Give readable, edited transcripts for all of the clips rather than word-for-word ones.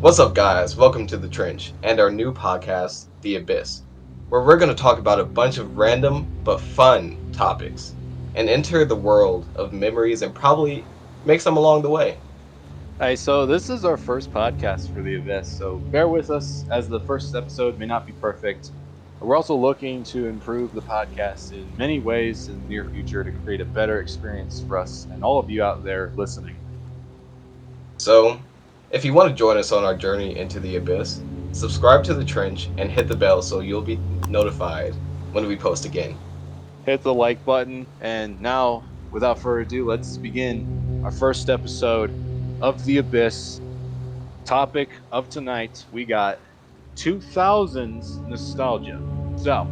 What's up, guys? Welcome to The Trench and our new podcast, The Abyss, where we're going to talk about a bunch of random but fun topics and enter the world of memories and probably make some along the way. Hey, so this is our first podcast for the Abyss, so bear with us as the first episode may not be perfect. We're also looking to improve the podcast in many ways in the near future to create a better experience for us and all of you out there listening. So, if you want to join us on our journey into the abyss, subscribe to The Trench and hit the bell so you'll be notified when we post again. Hit the like button, and now, without further ado, let's begin our first episode of the Abyss. Topic of tonight, we got 2000s nostalgia. So,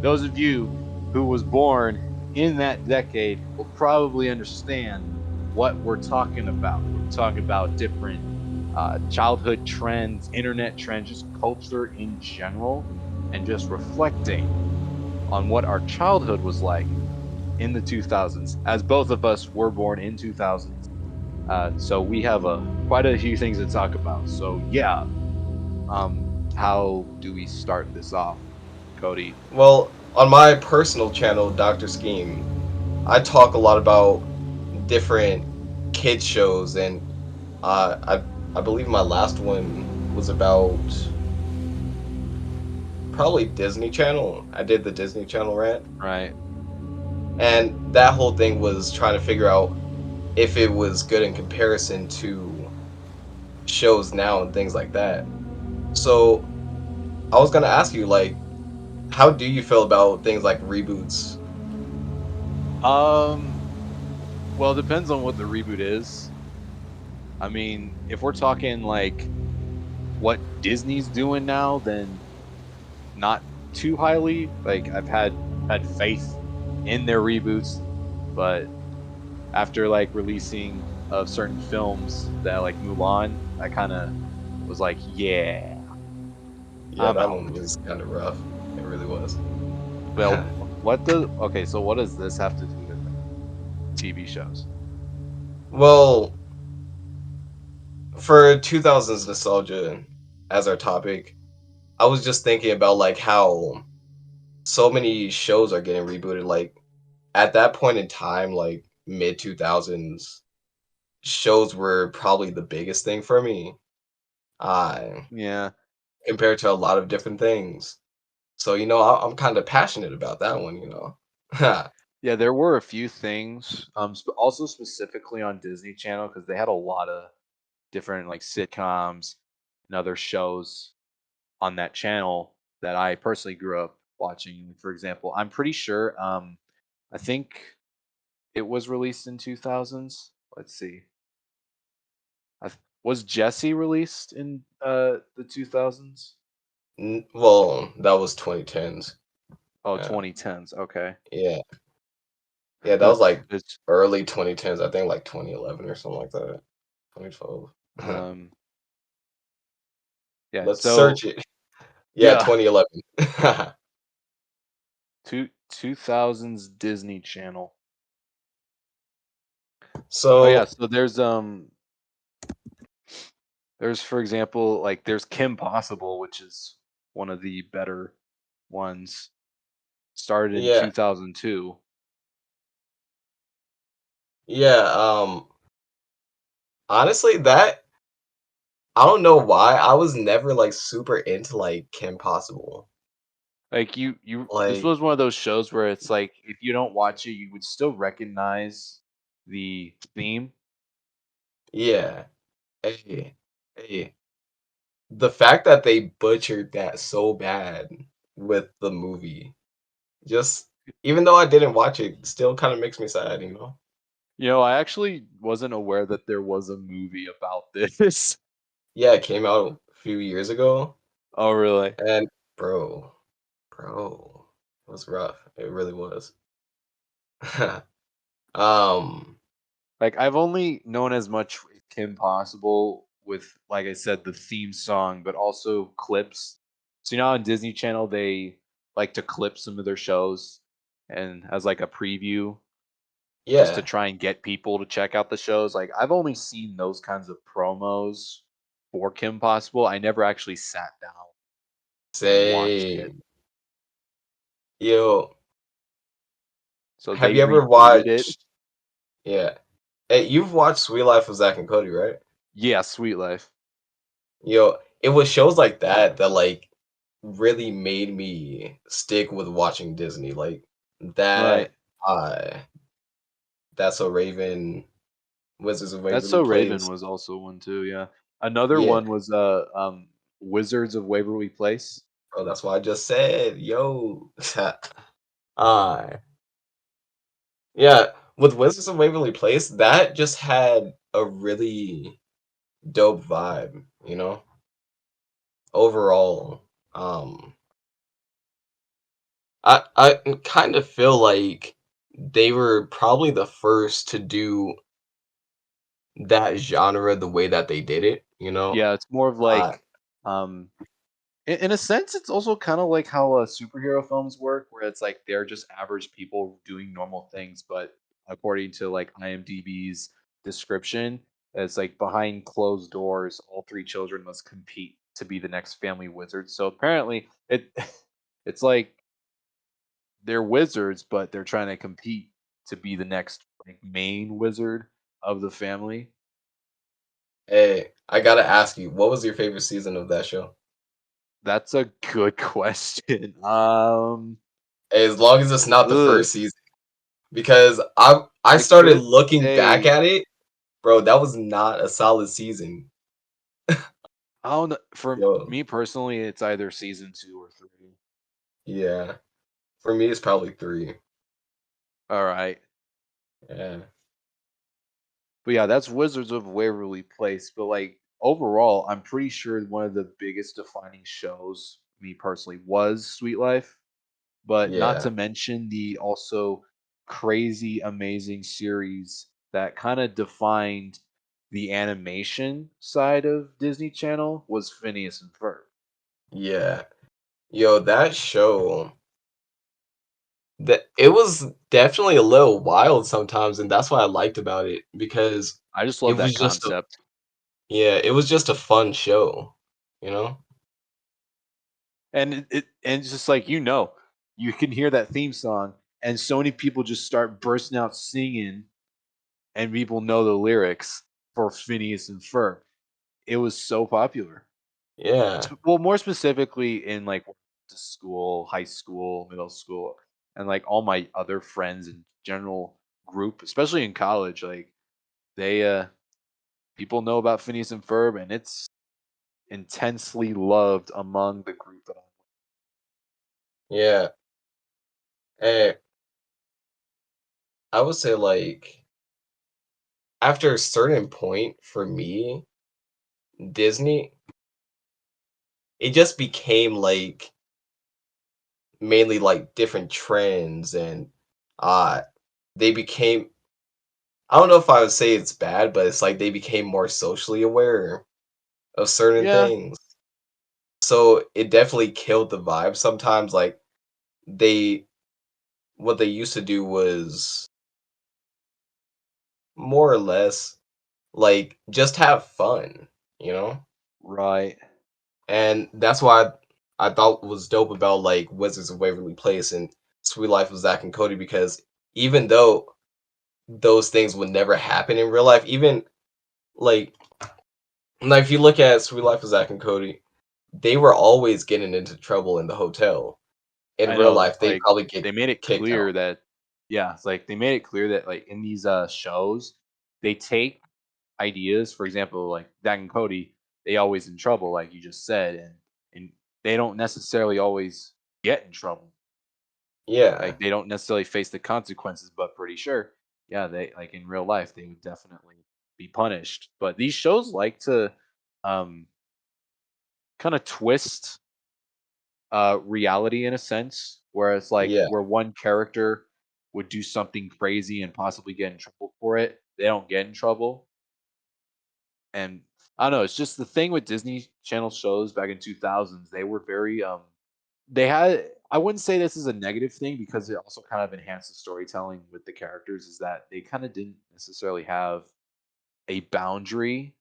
those of you who was born in that decade will probably understand what we're talking about. We're talking about different childhood trends, internet trends, just culture in general, and just reflecting on what our childhood was like in the 2000s, as both of us were born in 2000s. So we have quite a few things to talk about. So yeah, how do we start this off, Cody? Well, on my personal channel, Dr. Scheme, I talk a lot about different kids shows and I believe my last one was about probably Disney Channel. I did the Disney Channel rant, Right. and that whole thing was trying to figure out if it was good in comparison to shows now and things like that. So I was gonna ask you, like, how do you feel about things like reboots? Um, well, it depends on what the reboot is. I mean, if we're talking like what Disney's doing now, then not too highly. Like I've had faith in their reboots, but after like releasing of certain films that like Mulan, I kind of was like, yeah, Yeah, I'm that out. one was kind of rough. It really was. Well, what does okay? So what does this have to do with TV shows? Well, for 2000s nostalgia as our topic, I was just thinking about like how so many shows are getting rebooted. Like at that point in time, like mid 2000s, shows were probably the biggest thing for me. Uh, Yeah. Compared to a lot of different things. So, I'm kind of passionate about that one. Yeah, there were a few things, also specifically on Disney Channel because they had a lot of different like sitcoms and other shows on that channel that I personally grew up watching. For example, I'm pretty sure, I think it was released in 2000s. Let's see, was Jesse released in the 2000s? Well, that was 2010s. Oh, Yeah. 2010s. Okay. Yeah. Yeah, that was like It's early 2010s. I think like 2011 or something like that. 2012. um yeah. Let's So search it. Yeah, yeah, 2011. 2000s Disney Channel. Oh yeah, So, so there's for example like there's Kim Possible, which is one of the better ones. Started in yeah. 2002. Yeah, honestly, that I don't know why I was never like super into like Kim Possible. Like this Like, was one of those shows where it's like if you don't watch it, you would still recognize the theme. yeah. Hey, hey. The fact that they butchered that so bad with the movie, just even though I didn't watch it, still kind of makes me sad. I actually wasn't aware that there was a movie about this. Yeah, it came out a few years ago, Oh, really? and bro, it was rough. It really was. Um, Like I've only known as much with Kim Possible with, like I said, the theme song, but also clips. So on Disney Channel they like to clip some of their shows and as like a preview just to yeah, try and get people to check out the shows. Like I've only seen those kinds of promos for Kim Possible. I never actually sat down and watched it. Say, yo, So have they you ever rebooted it. watched? Yeah, hey, you've watched Sweet Life of Zach and Cody, right? Yeah, Sweet Life. Yo, it was shows like that that like really made me stick with watching Disney. Like Right. that, uh, that's a Raven, Wizards of That's Waverly So Raven Place. was also one too, yeah. Another Yeah, one was Wizards of Waverly Place. bro, that's what I just said. Yo, uh, yeah, with Wizards of Waverly Place, that just had a really dope vibe, you know? Overall, um, I kind of feel like they were probably the first to do that genre the way that they did it, you know? Yeah, it's more of Uh, like um in a sense, it's also kind of like how superhero films work, where it's like they're just average people doing normal things, but according to like IMDb's description, it's like behind closed doors, all three children must compete to be the next family wizard. So apparently, it's like they're wizards, but they're trying to compete to be the next like main wizard of the family. hey, I gotta ask you, what was your favorite season of that show? That's a good question. Hey, as long as it's not the Ugh, first season, because I I started could looking back say at it, bro. That was not a solid season. I don't know. For Yo, me personally, it's either season 2 or 3. yeah, for me it's probably three. All right. Yeah, But yeah, that's Wizards of Waverly Place. But like overall, I'm pretty sure one of the biggest defining shows, me personally, was Sweet Life. But not to yeah, mention the also crazy, amazing series that kind of defined the animation side of Disney Channel was Phineas and Ferb. yeah. Yo, that show. That it was definitely a little wild sometimes, and that's what I liked about it because I just it love that was just a concept. yeah, it was just a fun show, you know? And and it's just like you can hear that theme song, and so many people just start bursting out singing, and people know the lyrics for Phineas and Ferb. It was so popular. Yeah, Well, more specifically in like school, high school, middle school, and like all my other friends and general group, especially in college, like they people know about Phineas and Ferb, and it's intensely loved among the group that I'm yeah. Eh, I would say like after a certain point for me, Disney, it just became like mainly like different trends and uh they became I don't know if I would say it's bad, but it's like they became more socially aware of certain Yeah, things. So it definitely killed the vibe sometimes. Like they what they used to do was more or less like just have fun, you know? right. And that's why I thought was dope about like Wizards of Waverly Place and Sweet Life of Zack and Cody because even though those things would never happen in real life, even like if you look at Sweet Life of Zack and Cody, they were always getting into trouble in the hotel. In I real know, life, they like, probably get they made it kicked out. clear that yeah, it's like, they made it clear that, like, in these, shows, they take ideas, for example, like, Dak and Cody, they always in trouble, like you just said, and they don't necessarily always get in trouble. Yeah. Like, they don't necessarily face the consequences, but pretty sure, yeah, they like, in real life, they would definitely be punished. But these shows like to, um, kinda twist reality in a sense, where it's like Yeah. where one character would do something crazy and possibly get in trouble for it. They don't get in trouble. And I don't know, it's just the thing with Disney Channel shows back in 2000s, they were very they had I wouldn't say this is a negative thing because it also kind of enhanced the storytelling with the characters is that they kind of didn't necessarily have a boundary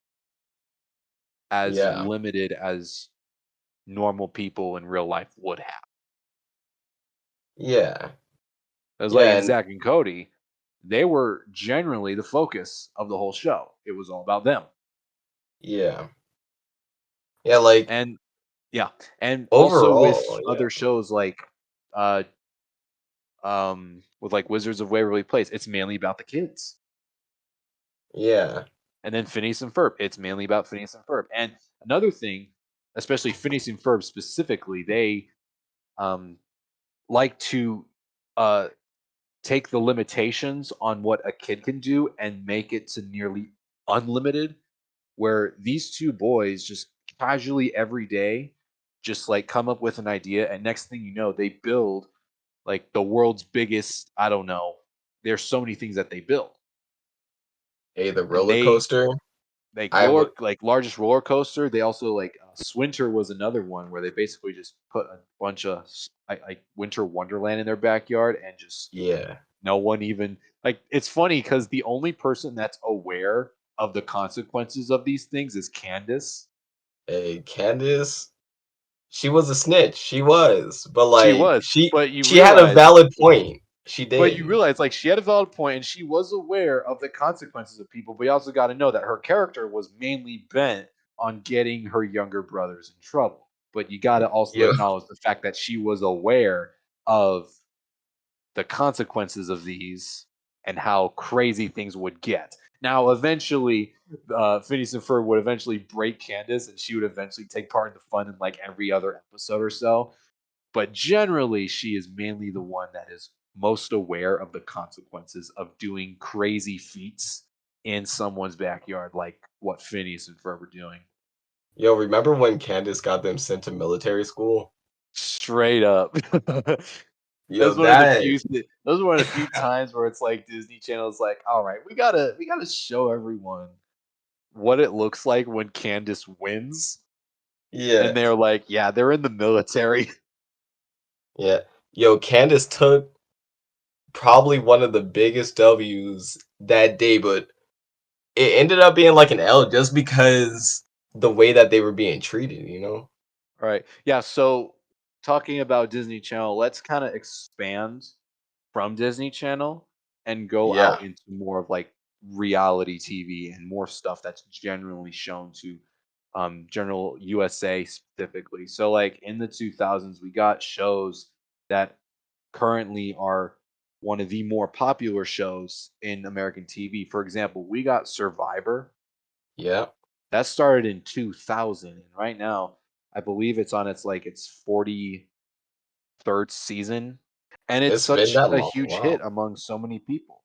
as Yeah. limited as normal people in real life would have. Yeah. It was like Yeah. in And Zach and Cody, they were generally the focus of the whole show. It was all about them. yeah. Yeah. Like And yeah, and also with overall, yeah. other shows like uh with like Wizards of Waverly Place, it's mainly about the kids. Yeah. And then Phineas and Ferb, it's mainly about Phineas and Ferb. And another thing, especially Phineas and Ferb specifically, they um like to uh take the limitations on what a kid can do and make it to nearly unlimited, where these two boys just casually every day just like come up with an idea, and next thing you know they build like the world's biggest, I don't know, there's so many things that they build. Hey, the And roller coaster. like I would. largest roller coaster. They also like Swinter was another one where they basically just put a bunch of like Winter Wonderland in their backyard, and just Yeah. no one even like. It's funny because the only person that's aware of the consequences of these things is Candace. Hey, Candace. She was a snitch. She was, but She like was, but she had a valid point. She you did. realize like she had a valid point and she was aware of the consequences of people, but you also got to know that her character was mainly bent on getting her younger brothers in trouble. But you got to also Yeah. acknowledge the fact that she was aware of the consequences of these and how crazy things would get. Now, eventually, Phineas and Ferb would eventually break Candace, and she would eventually take part in the fun in like every other episode or so. But generally, she is mainly the one that is most aware of the consequences of doing crazy feats in someone's backyard, like what Phineas and Ferb were doing. Yo, remember when Candace got them sent to military school? Straight up. Yo, That's one of the that few. Those are one of the few times where it's like Disney Channel is like, all right, we gotta show everyone what it looks like when Candace wins, yeah. and they're like, yeah, they're in the military. Yeah. Yo, Candace took probably one of the biggest W's that day, but it ended up being like an L just because the way that they were being treated, you know? All right. Yeah. So talking about Disney Channel, let's kind of expand from Disney Channel and go Yeah. out into more of like reality TV and more stuff that's generally shown to general USA specifically. So like in the 2000s, we got shows that currently are one of the more popular shows in American TV. For example, we got Survivor. Yeah. That started in 2000, and right now I believe it's on its 43rd season, and it's It's been such that a long. huge hit Wow. among so many people.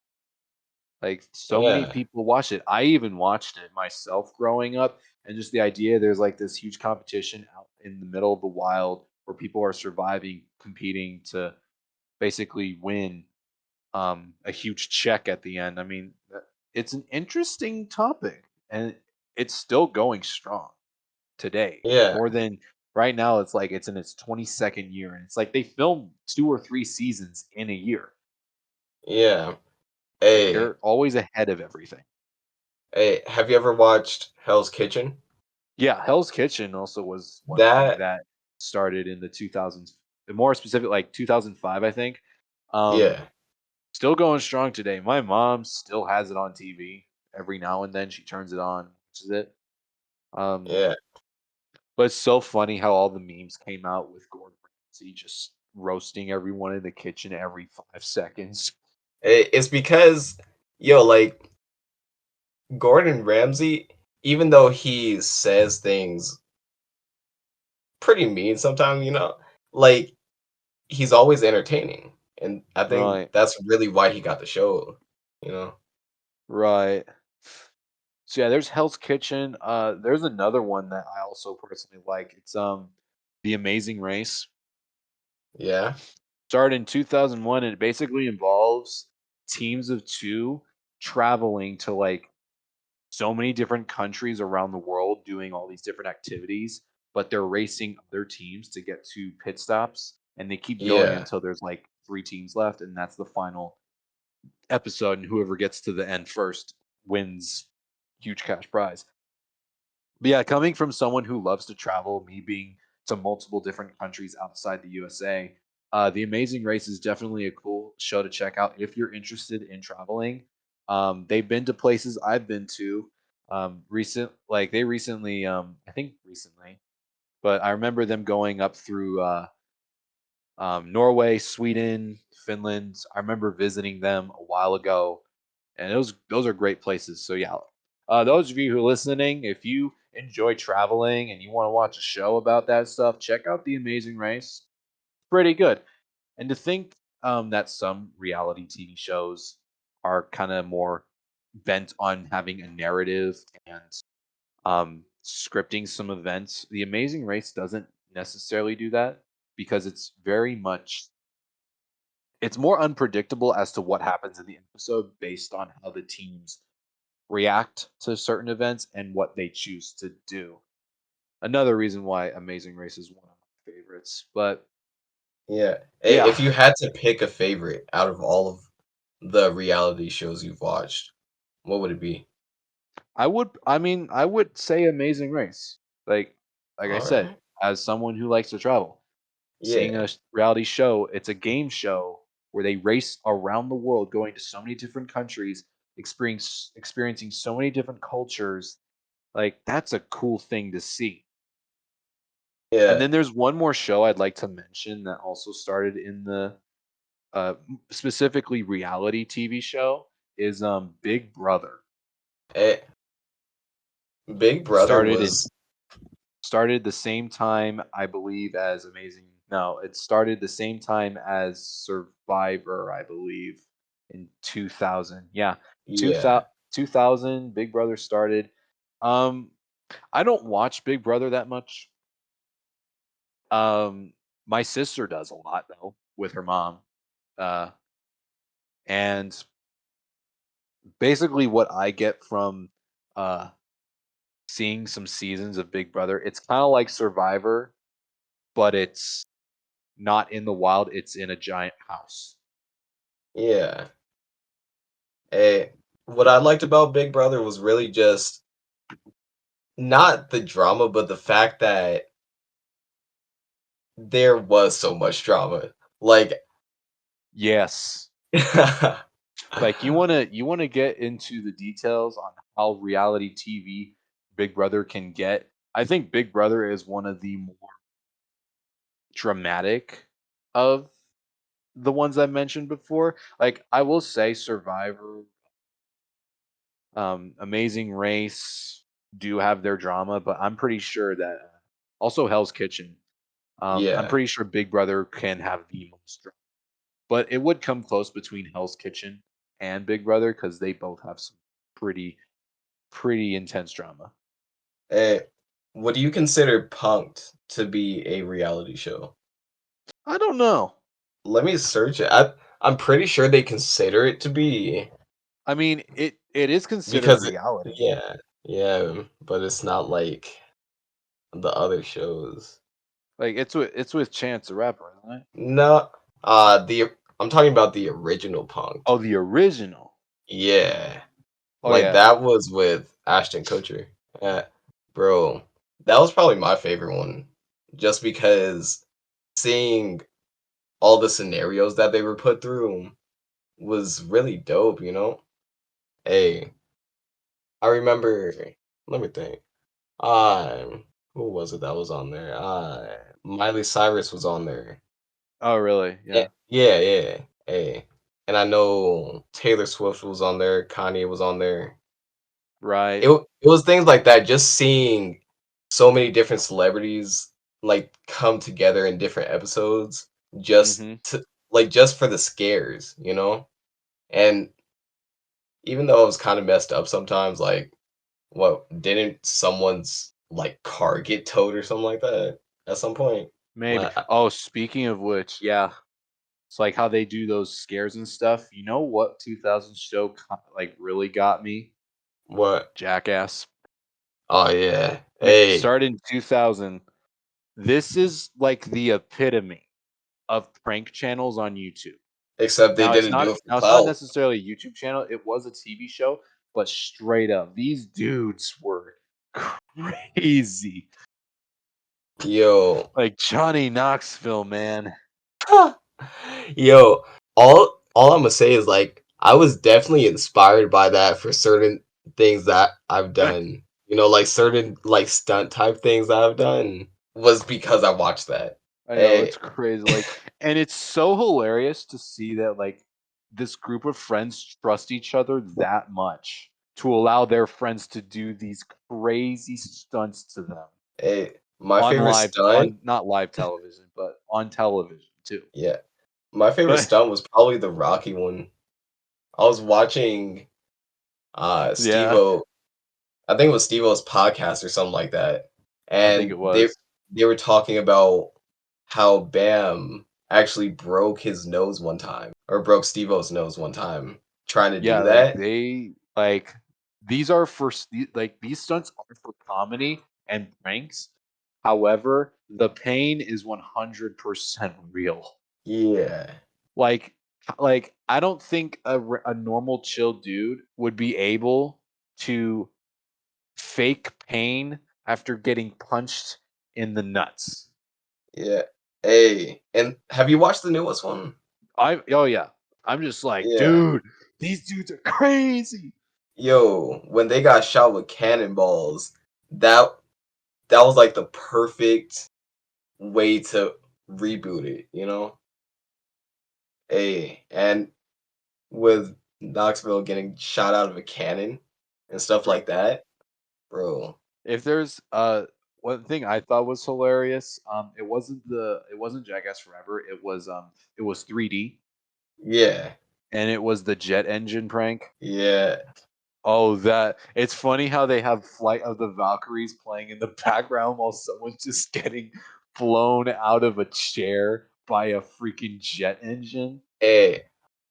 Like so many Yeah. people watch it. I even watched it myself growing up, and just the idea there's like this huge competition out in the middle of the wild where people are surviving, competing to basically win a huge check at the end. I mean, it's an interesting topic, and it's still going strong today. Yeah. More than right now, it's like it's in its 22nd year, and it's like they film 2 or 3 seasons in a year. Yeah. Like Hey, they're always ahead of everything. hey, have you ever watched Hell's Kitchen? Yeah, Hell's Kitchen also was one thing That that started in the 2000s, more specific, like 2005, I think. Um, yeah. Still going strong today. My mom still has it on TV every now and then. She turns it on, which is it. Um, Yeah. but it's so funny how all the memes came out with Gordon Ramsay just roasting everyone in the kitchen every 5 seconds. It's because yo, like Gordon Ramsay, even though he says things pretty mean sometimes, like he's always entertaining. And I think Right, that's really why he got the show, you know? right. So yeah, there's Hell's Kitchen. There's another one that I also personally like. It's The Amazing Race. Yeah. Started in 2001, and it basically involves teams of two traveling to like so many different countries around the world doing all these different activities, but they're racing other teams to get to pit stops, and they keep going Yeah. until there's like 3 teams left, and that's the final episode, and whoever gets to the end first wins huge cash prize. But yeah, coming from someone who loves to travel, me being to multiple different countries outside the USA, The Amazing Race is definitely a cool show to check out if you're interested in traveling. They've been to places I've been to. They recently, I think recently, but I remember them going up through Norway, Sweden, Finland. I remember visiting them a while ago, and those are great places. So yeah, those of you who are listening, if you enjoy traveling and you want to watch a show about that stuff, check out The Amazing Race. Pretty good. And to think that some reality TV shows are kind of more bent on having a narrative and scripting some events, The Amazing Race doesn't necessarily do that because it's more unpredictable as to what happens in the episode based on how the teams react to certain events and what they choose to do. Another reason why Amazing Race is one of my favorites. But Yeah. yeah, If you had to pick a favorite out of all of the reality shows you've watched, what would it be? I would say Amazing Race. Like I All said, right. as someone who likes to travel, seeing Yeah. reality show, it's a game show where they race around the world, going to so many different countries, experiencing so many different cultures. Like that's a cool thing to see. And Yeah. then there's one more show I'd like to mention that also started in the specifically reality TV show is Big Brother. Eh, Big Brother Started in was started the same time I believe as Amazing. No, it started the same time as Survivor, I believe, in 2000. Yeah, yeah. 2000 Big Brother started. Um I don't watch Big Brother that much. Um my sister does a lot though with her mom. Uh and basically what I get from uh seeing some seasons of Big Brother, it's kind of like Survivor, but it's not in the wild, it's in a giant house. Yeah. Eh, what I liked about Big Brother was really just not the drama, but the fact that there was so much drama. Like Yes. Like you want to get into the details on how reality TV Big Brother can get. I think Big Brother is one of the more dramatic of the ones I mentioned before. Like I will say Survivor, Amazing Race do have their drama, but I'm pretty sure that also Hell's Kitchen. I'm yeah. pretty sure Big Brother can have the most drama, but it would come close between Hell's Kitchen and Big Brother because they both have some pretty intense drama. Eh, what do you consider Punked to be a reality show? I don't know. Let me search it. I'm pretty sure they consider it to be I mean, it is considered because reality. yeah, yeah, but it's not like the other shows. Like it's with Chance the Rapper, isn't it? No, the I'm talking about the original Punked. Oh, the original. Yeah, Oh like yeah. that was with Ashton Kutcher. Yeah, bro, that was probably my favorite one, just because seeing all the scenarios that they were put through was really dope. Hey, I remember. Let me think. Who was it that was on there? Miley Cyrus was on there. Oh really? Yeah, Yeah. yeah, yeah. Hey, and I know Taylor Swift was on there. Kanye was on there. Right. It was things like that. Just seeing so many different celebrities like come together in different episodes, just Mhm. to just for the scares. And even though it was kind of messed up sometimes, like what didn't someone's like car get towed or something like that at some point? Maybe. Like Oh, speaking of which, yeah. It's like how they do those scares and stuff. You know what 2000 show like really got me? what? Jackass. Oh yeah. Like Hey, started in 2000. This is like the epitome of prank channels on YouTube. except they didn't do it for Now it's not clout. necessarily a YouTube channel. It was a TV show, but straight up, these dudes were crazy. Yo, Like Johnny Knoxville, man. yo, all I'm gonna say is like I was definitely inspired by that for certain things that I've done. You know, like certain like stunt type things that I've done was because I watched that. I know Hey, it's crazy. Like, and it's so hilarious to see that like this group of friends trust each other that much to allow their friends to do these crazy stunts to them hey, my on favorite live, stunt, on not live television, but on television too. yeah, my favorite But stunt was probably the Rocky one. I was watching Steve yeah, O, I think it was Steve O's podcast or something like that. I think And it was. they were talking about how Bam actually broke his nose one time or broke Steve O's nose one time trying to do Yeah, like that. they like these are for like these stunts are for comedy and pranks. However, the pain is 100% real. Yeah. Like like I don't think a normal chill dude would be able to fake pain after getting punched in the nuts. Yeah. Hey, and have you watched the newest one? Oh yeah. I'm just like, Yeah. dude, these dudes are crazy. Yo, when they got shot with cannonballs, that that was like the perfect way to reboot it, you know? Hey, and with Knoxville getting shot out of a cannon and stuff Right. like that, bro. If there's one thing I thought was hilarious, it wasn't Jackass Forever, it was 3D Yeah, and it was the jet engine prank. yeah, Oh, that it's funny how they have Flight of the Valkyries playing in the background while someone's just getting blown out of a chair by a freaking jet engine. hey,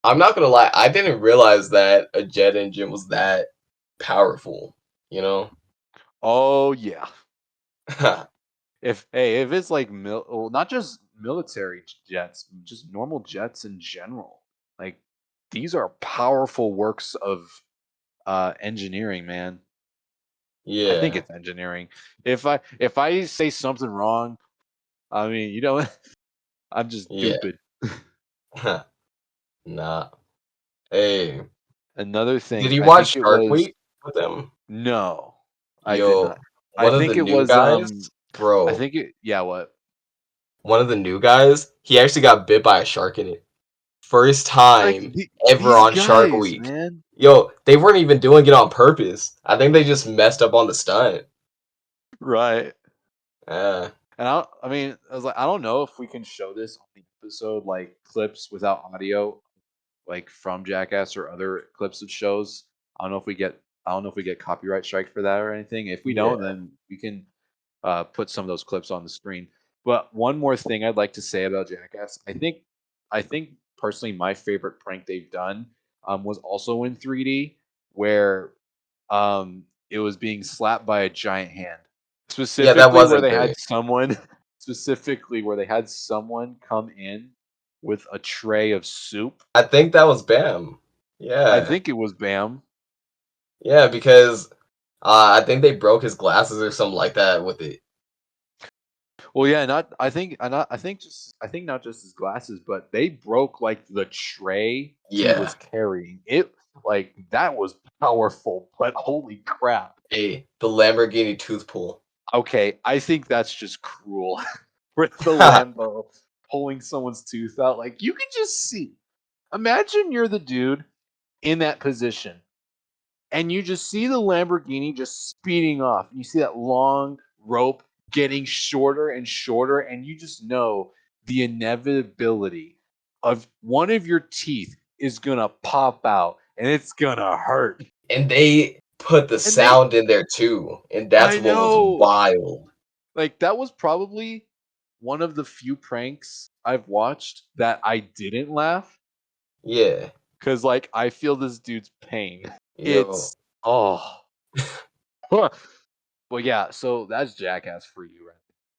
I'm not gonna lie, I didn't realize that a jet engine was that powerful, you know? Oh yeah. If it's like well, not just military jets, just normal jets in general. Like these are powerful works of engineering, man. I think Yeah, it's engineering. If I say something wrong, I mean, I'm just yeah. stupid. Nah. Hey, Another did thing, you I think watch it Shark was Week with them? no, I did Yo, not. I one of the think it new was guys, I bro, think it yeah, what? one of the new guys, he actually got bit by a shark in it. First Like time ever these on Shark guys, Week. man. Yo, they weren't even doing it on purpose. I think they just messed up on the stunt. Right. Yeah, And I mean, I was like, I don't know if we can show this on the episode, like clips without audio, like from Jackass or other clips of shows. I don't know if we get copyright strike for that or anything. If we don't, yeah, then we can put some of those clips on the screen. But one more thing I'd like to say about Jackass, I think personally my favorite prank they've done was also in 3D, where it was being slapped by a giant hand. yeah. That Specifically where wasn't they had great. someone specifically where they had someone come in with a tray of soup. I think that was Bam. I Yeah, think it was Bam. yeah, because I think they broke his glasses or something like that with it. Well, yeah, not I think I think not just his glasses, but they broke like the tray he was Yeah. carrying. It like that was powerful, but holy crap. Hey, the Lamborghini tooth pull. Okay, I think that's just cruel. With the Lambo pulling someone's tooth out, like you can just see. Imagine you're the dude in that position and you just see the Lamborghini just speeding off. You see that long rope getting shorter and shorter, and you just know the inevitability of one of your teeth is gonna pop out and it's gonna hurt. And they put the And they, sound in there too, and that's I what was know, wild. like that was probably one of the few pranks I've watched that I didn't laugh Yeah. because, like, I feel this dude's pain. Yo. It's oh, well, yeah. So that's Jackass for you, right?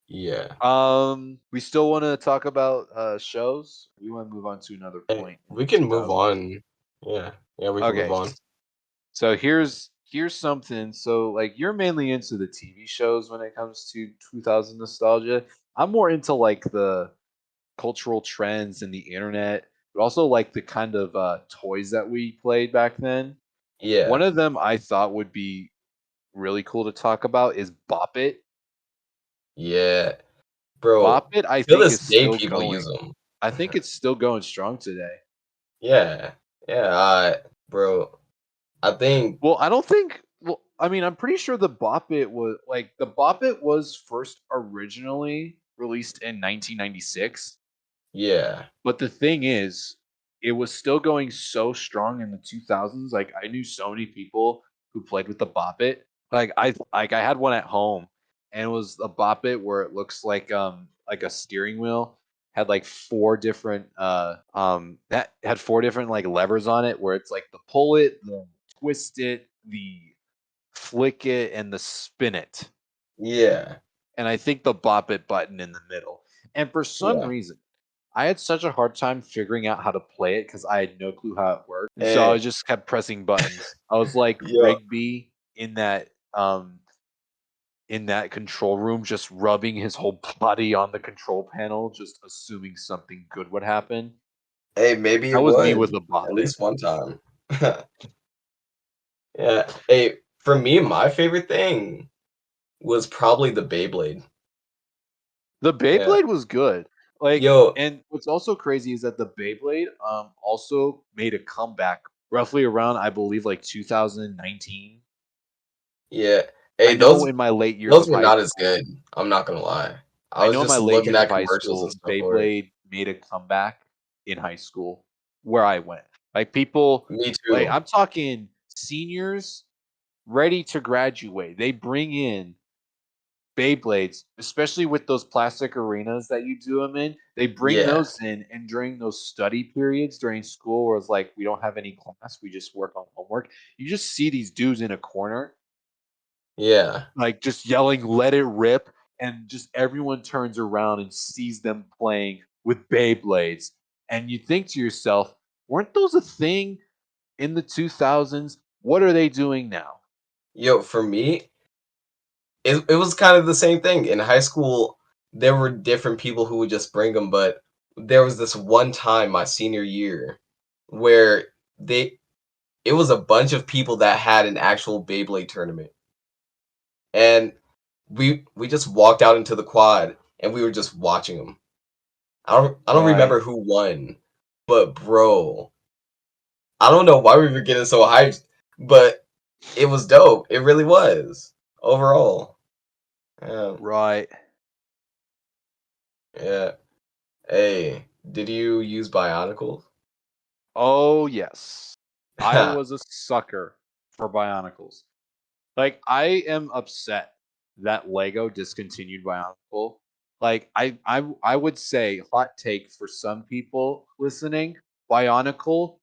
Yeah. We still want to talk about shows. We want to move on to another Hey, point in we this can move of on. Yeah. Yeah, we can move okay. on. So here's something. So, like, you're mainly into the TV shows when it comes to 2000 nostalgia. I'm more into like the cultural trends and the internet, but also like the kind of toys that we played back then. One Yeah, of them I thought would be really cool to talk about is Bop It. yeah, bro. Bop It, I Till think, this is day, still people use going. them. I think it's still going strong today. Yeah, yeah, bro. I think Well, I don't think. Well, I mean, I'm pretty sure the Bop It was like the Bop It was first originally released in 1996. yeah, But the thing is, it was still going so strong in the 2000s. Like I knew so many people who played with the Bop It. I had one at home, and it was a Bop It where it looks like a steering wheel had like four different that had four different like levers on it where it's like the pull it, the twist it, the flick it, and the spin it. yeah, And I think the Bop It button in the middle. And for some yeah. reason, I had such a hard time figuring out how to play it because I had no clue how it worked. And so I And just kept pressing buttons. I was like yo, Rigby in that control room, just rubbing his whole body on the control panel, just assuming something good would happen. hey, maybe That it was me would with the at Bop It. least one time. Yeah. Hey, for me, my favorite thing was probably the Beyblade. The Yeah. Beyblade was good. Like, Yo, and what's also crazy is that the Beyblade also made a comeback roughly around I believe like 2019. yeah. I Hey, know those in my late years those of were high not as school, good. I'm not gonna lie. I I was know in my just late looking years of at high commercials and school, stuff for it. Beyblade made a comeback in high school where I went. Like people, Me like too. I'm talking seniors ready to graduate. They bring in Beyblades, especially with those plastic arenas that you do them in, they bring Yeah. those in, and during those study periods during school where it's like we don't have any class, we just work on homework. You just see these dudes in a corner, Yeah. like just yelling, "Let it rip!" and just everyone turns around and sees them playing with Beyblades, and you think to yourself, "Weren't those a thing in the 2000s? What are they doing now?" Yo, for me, it was kind of the same thing. In high school, there were different people who would just bring them, but there was this one time my senior year where they it was a bunch of people that had an actual Beyblade tournament. And we just walked out into the quad and we were just watching them. I don't Right. remember who won, but bro, I don't know why we were getting so hyped, but it was dope. It really was overall. Yeah, Right. yeah. Hey, did you use Bionicles? Oh, yes. I was a sucker for Bionicles. Like, I am upset that Lego discontinued Bionicle. Like, I would say, hot take for some people listening, Bionicle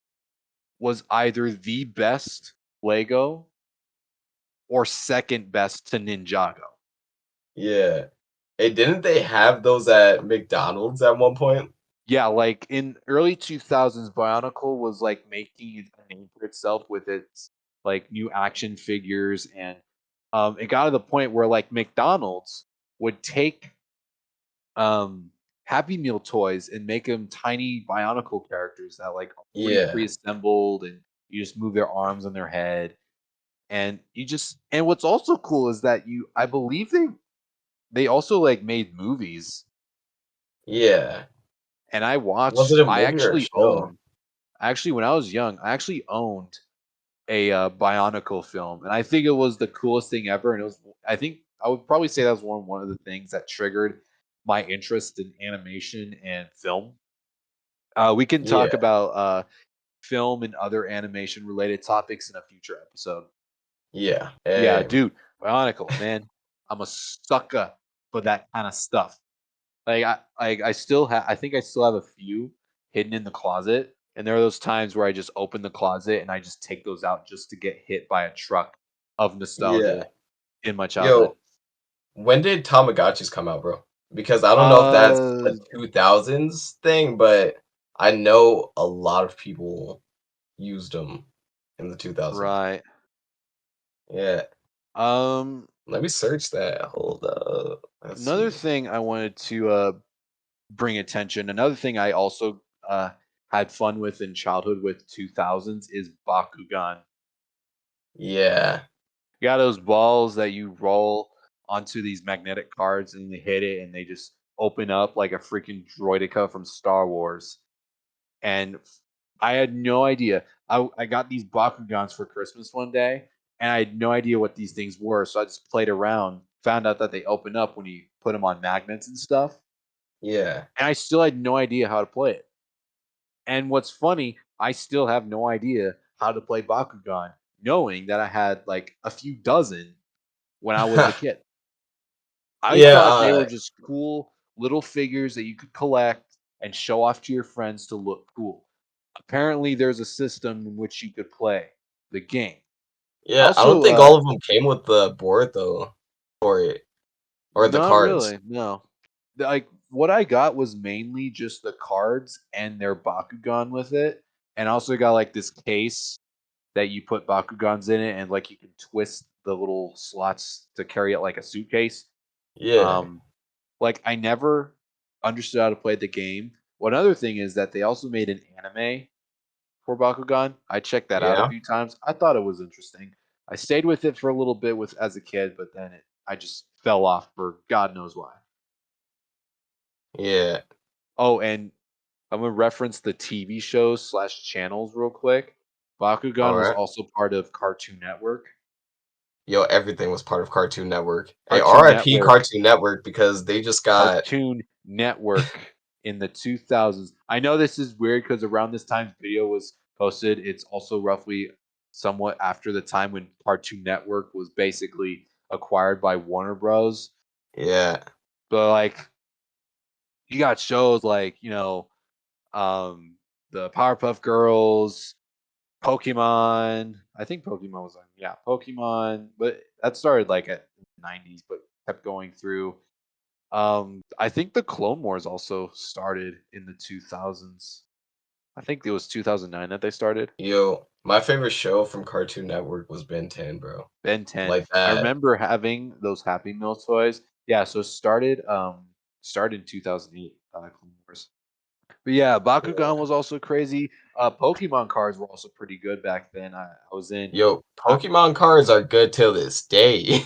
was either the best Lego or second best to Ninjago. Yeah. Hey, didn't they have those at McDonald's at one point? Yeah, like in early 2000s, Bionicle was like making a name for itself with its like new action figures, and it got to the point where like McDonald's would take Happy Meal toys and make them tiny Bionicle characters that like already Yeah. pre-assembled, and you just move their arms and their head, and what's also cool is that I believe they also like made movies, Yeah. and Was it a I movie or a actually show? own. Actually, when I was young, I actually owned a Bionicle film, and I think it was the coolest thing ever. And it was, I think, I would probably say that was one of the things that triggered my interest in animation and film. We can Yeah. talk about film and other animation related topics in a future episode. Yeah. Yeah, Hey. dude, Bionicle, man, I'm a sucker for that kind of stuff. I still have I think I still have a few hidden in the closet, and there are those times where I just open the closet and I just take those out just to get hit by a truck of Yeah. nostalgia in my childhood. Yo, when did Tamagotchis come out, bro? Because I don't know if that's a Uh, 2000s thing, but I know a lot of people used them in the 2000s. right. Yeah. Um, Let me search that. Hold up. Let's Another see. thing I wanted to bring attention. Another thing I also had fun with in childhood with 2000s is Bakugan. Yeah. You got those balls that you roll onto these magnetic cards and they hit it and they just open up like a freaking droideka from Star Wars. And I had no idea. I got these Bakugans for Christmas one day and I had no idea what these things were. So I just played around, found out that they open up when you put them on magnets and stuff. Yeah. And I still had no idea how to play it. And what's funny, I still have no idea how to play Bakugan, knowing that I had like a few dozen when I was a kid. I Yeah, thought they were just cool little figures that you could collect and show off to your friends to look cool. Apparently, there's a system in which you could play the game. yeah, I don't Also, think all of them came with the board though for it or the not cards. really, no. Like what I got was mainly just the cards and their Bakugan with it, and I also got like this case that you put Bakugans in it, and like you can twist the little slots to carry it like a suitcase. Yeah. Um, like I never understood how to play the game. One other thing is that they also made an anime for Bakugan. I checked that out a Yeah. few times. I thought it was interesting. I stayed with it for a little bit with as a kid, but then I just fell off for God knows why. Yeah. Oh, and I'm gonna reference the TV shows slash channels real quick. All Bakugan was right. also part of Cartoon Network. Yo, everything was part of Cartoon Network. Hey, Cartoon RIP Network Cartoon Network because they just got Cartoon Network in the 2000s. I know this is weird because around this time video was posted. It's also roughly somewhat after the time when Cartoon Network was basically acquired by Warner Bros. yeah. But like you got shows like, um the Powerpuff Girls, Pokemon. I think Pokemon was on. Yeah, Pokemon, but that started like at the 90s but kept going through. I think the Clone Wars also started in the 2000s. I think it was 2009 that they started. Yo, my favorite show from Cartoon Network was Ben 10, bro. Ben 10. Like I that. remember having those Happy Meal toys. Yeah, so it started in 2008, Clone Wars. But yeah, Yeah. Bakugan was also crazy. Pokemon cards were also pretty good back then. I was in Yo, I, Pokemon cards are good till this day.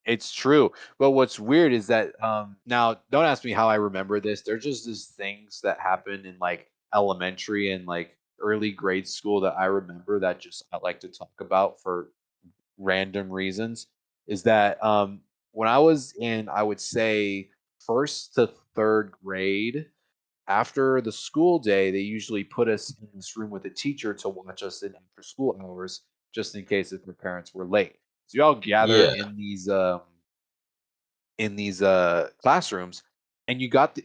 It's true. But what's weird is that now don't ask me how I remember this. They're just these things that happen in like elementary and like early grade school that I remember that just I like to talk about for random reasons. Is that when I was in, I would say first to third grade, after the school day, they usually put us in this room with a teacher to watch us in after school hours, just in case if their parents were late. So you all gather Yeah. in these classrooms, and you got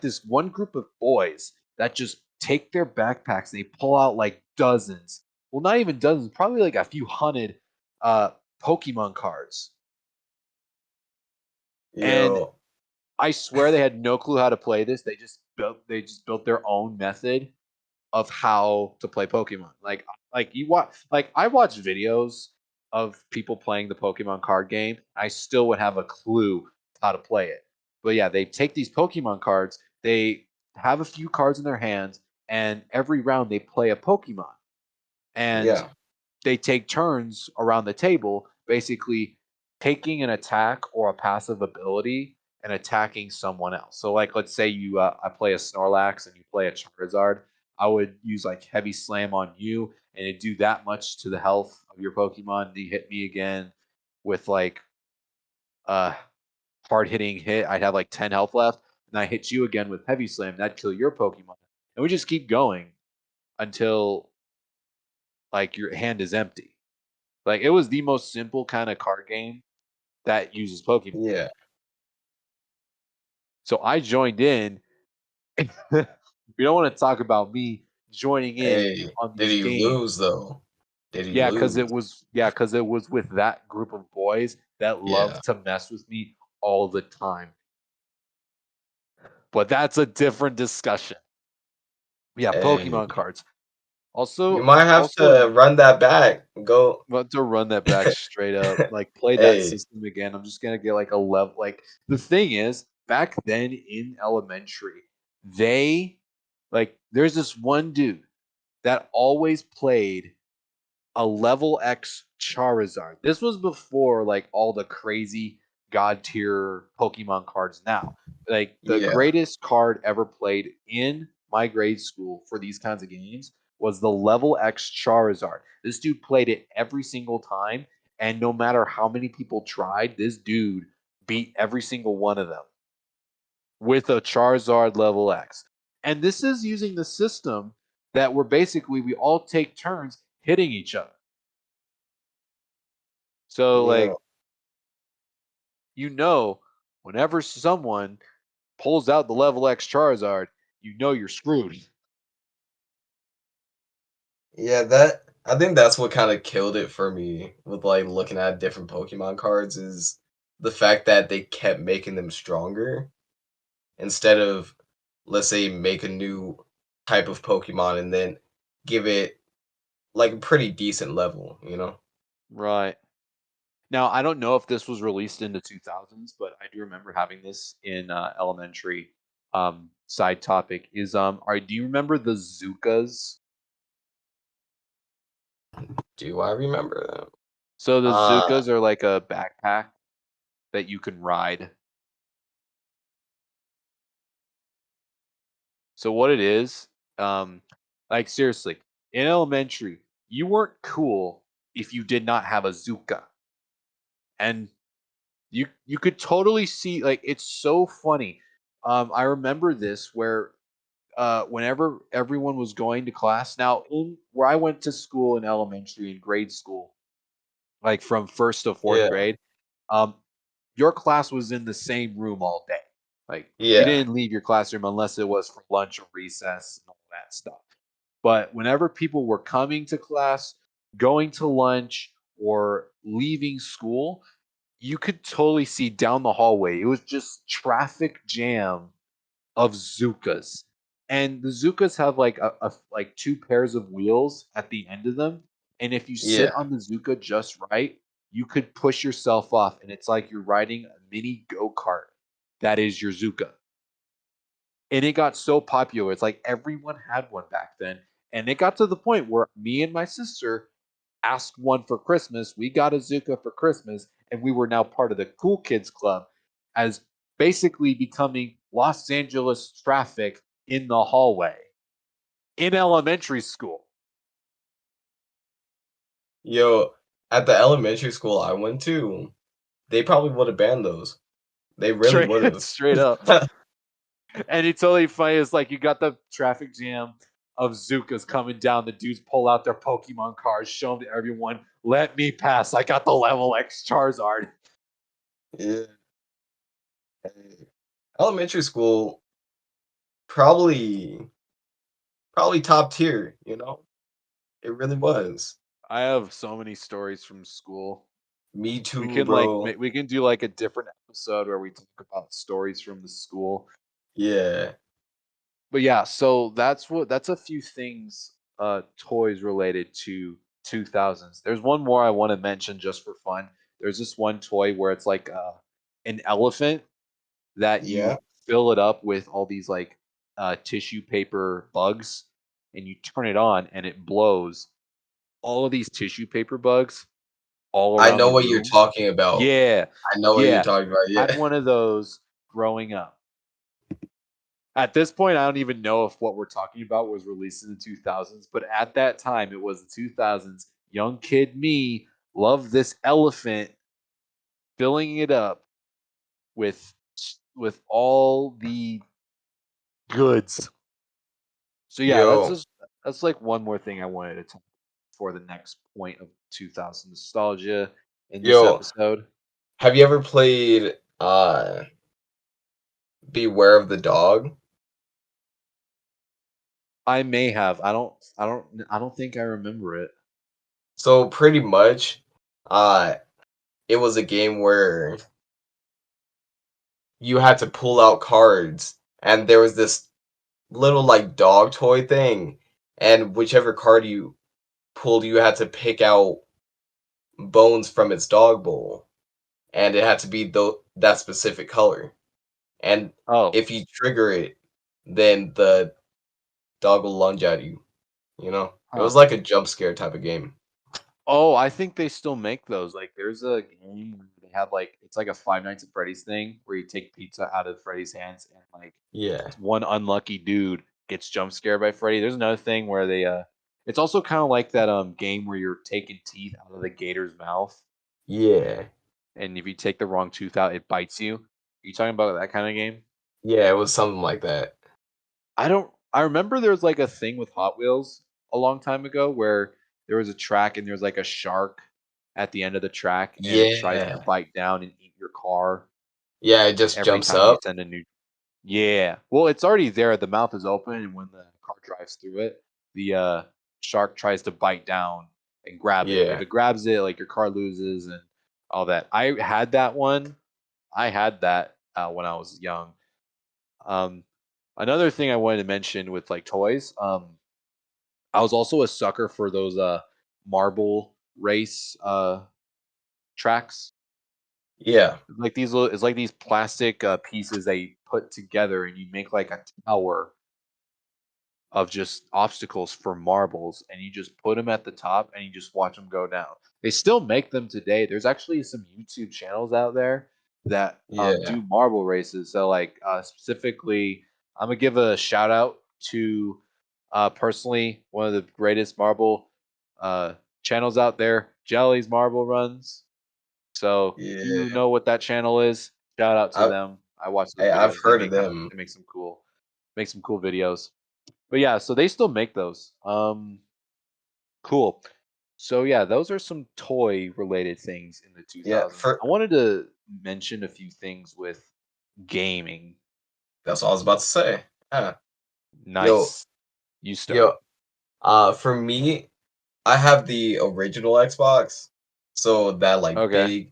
this one group of boys that just take their backpacks, they pull out like dozens, well not even dozens, probably like a few hundred uh Pokemon cards, and Yo. I swear they had no clue how to play this. They just built their own method of how to play Pokemon. Like I watched videos of people playing the Pokemon card game. I still would have a clue how to play it. But yeah, they take these Pokemon cards, they have a few cards in their hands, and every round they play a Pokemon. And Yeah. they take turns around the table, basically taking an attack or a passive ability and attacking someone else. So, like, let's say I play a Snorlax and you play a Charizard. I would use like Heavy Slam on you, and it do that much to the health of your Pokemon. And you hit me again with like a hard hitting hit. I'd have like 10 health left, and I hit you again with Heavy Slam. That'd kill your Pokemon, and we just keep going until like your hand is empty. Like it was the most simple kind of card game that uses Pokemon. Yeah. So I joined in. We don't want to talk about me joining in Hey, on did these he lose games. though? Did he Yeah, because lose? it was with that group of boys that Yeah. loved to mess with me all the time. But that's a different discussion. Yeah, Hey. Pokemon cards. You Also, might have also, to run that back. Go, want to run that back straight up, like play that hey, system again. I'm just gonna get like a level. Like the thing is, back then in elementary, they like there's this one dude that always played a level X Charizard. This was before like all the crazy god tier Pokemon cards now. Like the yeah, greatest card ever played in my grade school for these kinds of games was the level X Charizard. This dude played it every single time, and no matter how many people tried, this dude beat every single one of them with a Charizard level X. And this is using the system that we're basically we all take turns hitting each other. So yeah, like whenever someone pulls out the level X Charizard, you're screwed. yeah. That I think that's what kind of killed it for me with like looking at different Pokemon cards is the fact that they kept making them stronger instead of, let's say, make a new type of Pokemon and then give it like a pretty decent level, you know? Right. Now, I don't know if this was released in the 2000s, but I do remember having this in elementary. Side topic is do you remember the Zukas? Do I remember that? So the Uh, Zukas are like a backpack that you can ride. So what it is, like seriously, in elementary, you weren't cool if you did not have a Zuka. And you could totally see like it's so funny. I remember this where whenever everyone was going to class. Now, in where I went to school in elementary and grade school, like from first to fourth yeah, grade, um, your class was in the same room all day. Like you yeah, didn't leave your classroom unless it was for lunch or recess and all that stuff. But whenever people were coming to class, going to lunch, or leaving school, you could totally see down the hallway. It was just traffic jam of Zukas. And the Zukas have like like two pairs of wheels at the end of them. And if you yeah. sit on the Zuka just right, you could push yourself off. And it's like you're riding a mini go-kart that is your Zuka. And it got so popular. It's like everyone had one back then. And it got to the point where me and my sister asked one for Christmas. We got a Zuka for Christmas, and we were now part of the Cool Kids Club as basically becoming Los Angeles traffic in the hallway in elementary school. Yo, at the elementary school I went to, they probably would have banned those. They really Straight, would have. straight up. And it's totally funny. It's like you got the traffic jam of Zukas coming down. The dudes pull out their Pokemon cards, show them to everyone. Let me pass. I got the level X Charizard. Yeah. Elementary school probably probably top tier, you know? It really was. I have so many stories from school. Me We too, can like bro. we can do like a different episode where we talk about stories from the school. Yeah. But yeah, so that's a few things toys related to 2000s. There's one more I want to mention just for fun. There's this one toy where it's like an elephant that Yeah. you fill it up with all these like tissue paper bugs and you turn it on and it blows all of these tissue paper bugs all I around know the what you're room. talking about. Yeah. I know what you're Yeah. talking about. Had Yeah. one of those growing up. At this point, I don't even know if what we're talking about was released in the 2000s, but at that time, it was the 2000s. Young kid me loved this elephant, filling it up with all the goods. So yeah, Yo, that's like one more thing I wanted to talk for the next point of 2000 nostalgia in this yo, episode. have you ever played Beware of the Dog? I may have. I don't think I remember it. So pretty much, uh it was a game where you had to pull out cards and there was this little like dog toy thing and whichever card you pulled, you had to pick out bones from its dog bowl, and it had to be that specific color. And Oh, if you trigger it, then the dog will lunge at you. You know, it huh. was like a jump scare type of game. Oh, I think they still make those. Like, there's a game where they have like it's like a Five Nights at Freddy's thing where you take pizza out of Freddy's hands and like Yeah, one unlucky dude gets jump scared by Freddy. There's another thing where they it's also kind of like that game where you're taking teeth out of the gator's mouth, yeah, and if you take the wrong tooth out, it bites you. Are you talking about that kind of game? yeah. It was something like that. I don't. I remember there was like a thing with Hot Wheels a long time ago where there was a track and there was like a shark at the end of the track and it tries to Yeah, bite down and eat your car yeah. It just every jumps time you up. send a new. Yeah. Well, it's already there. The mouth is open, and when the car drives through it, the shark tries to bite down and grab it. If Yeah, it grabs it, like your car loses and all that. I had that one. I had that when I was young. Um, Another thing I wanted to mention with like toys. I was also a sucker for those marble race tracks. yeah, It's like these plastic pieces they put together and you make like a tower of just obstacles for marbles and you just put them at the top and you just watch them go down. They still make them today. There's actually some YouTube channels out there that yeah, do marble races. So like specifically I'm gonna give a shout out to personally one of the greatest marble channels out there, Jelly's Marble Runs. So if you yeah. know what that channel is, shout out to I, them. I watch those I've videos. heard of them. They make some cool videos. But yeah, so they still make those. Cool. So yeah, those are some toy related things in the Yeah, 2000s. I wanted to mention a few things with gaming. that's all I was about to say. Yeah. Yo, Nice. You yo. start. For me, I have the original Xbox, so Okay.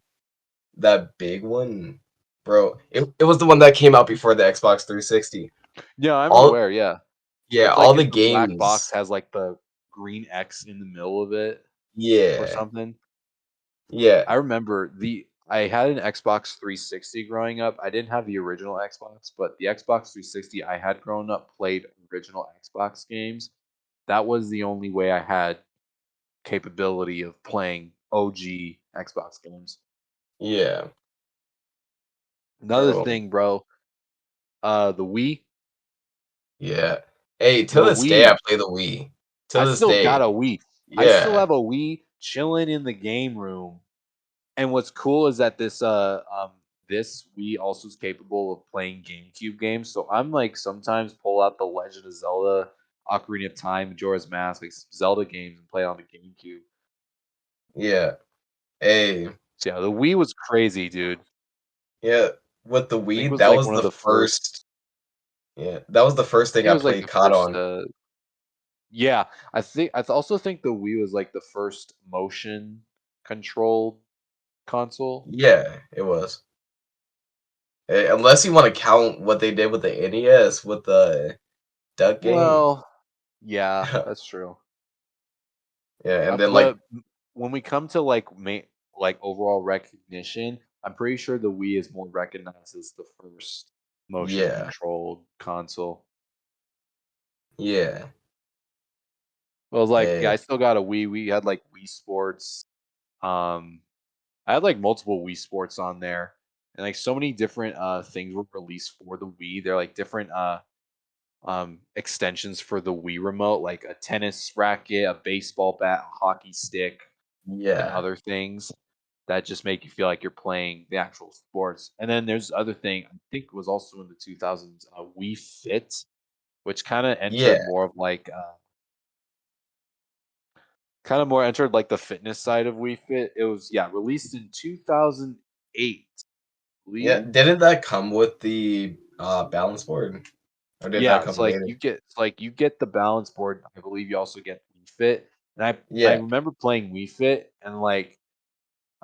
that big one, bro. It was the one that came out before the Xbox 360. Yeah, I'm All aware. Yeah. Yeah, It's like all the the black box games. has like the green X in the middle of it or Yeah, something. yeah, I remember I had an Xbox 360 growing up. I didn't have the original Xbox, but the Xbox 360 I had growing up played original Xbox games. That was the only way I had capability of playing OG Xbox games. yeah, Another bro. thing, bro, the Wii. Yeah. Hey, to The this day, I Wii. play the Wii. To I this still got day, a Wii. I still yeah, have a Wii chilling in the game room. And what's cool is that this Wii also is capable of playing GameCube games. So I'm like sometimes pull out the Legend of Zelda, Ocarina of Time, Majora's Mask, like Zelda games and play on the GameCube. yeah. Hey, So yeah, the Wii was crazy, dude. yeah. With the I think it Wii, was that like was one of the the first. first. Yeah, that was the first I thing think it I was like played the COD first. on. Yeah, I also think the Wii was like the first motion controlled console. Yeah, it was. Unless you want to count what they did with the NES with the Duck game. Well, yeah, that's true. Yeah, and then like, But when we come to like overall recognition, I'm pretty sure the Wii is more recognized as the first motion yeah, controlled console. yeah, Well, like yeah, eh, I still got a Wii. We had like Wii Sports. Um, I had like multiple Wii Sports on there, and like so many different things were released for the Wii. They're like different extensions for the Wii remote, like a tennis racket, a baseball bat, a hockey stick, and yeah, other things that just make you feel like you're playing the actual sports. And then there's other thing I think it was also in the 2000s, Wii Fit, which yeah, kind of more entered like the fitness side of Wii Fit. It was released in 2008, I yeah. believe. Didn't that come with the balance board, or did that Yeah, come later? it's like you get the balance board. I believe you also get Wii Fit. And I Yeah, remember playing Wii Fit and like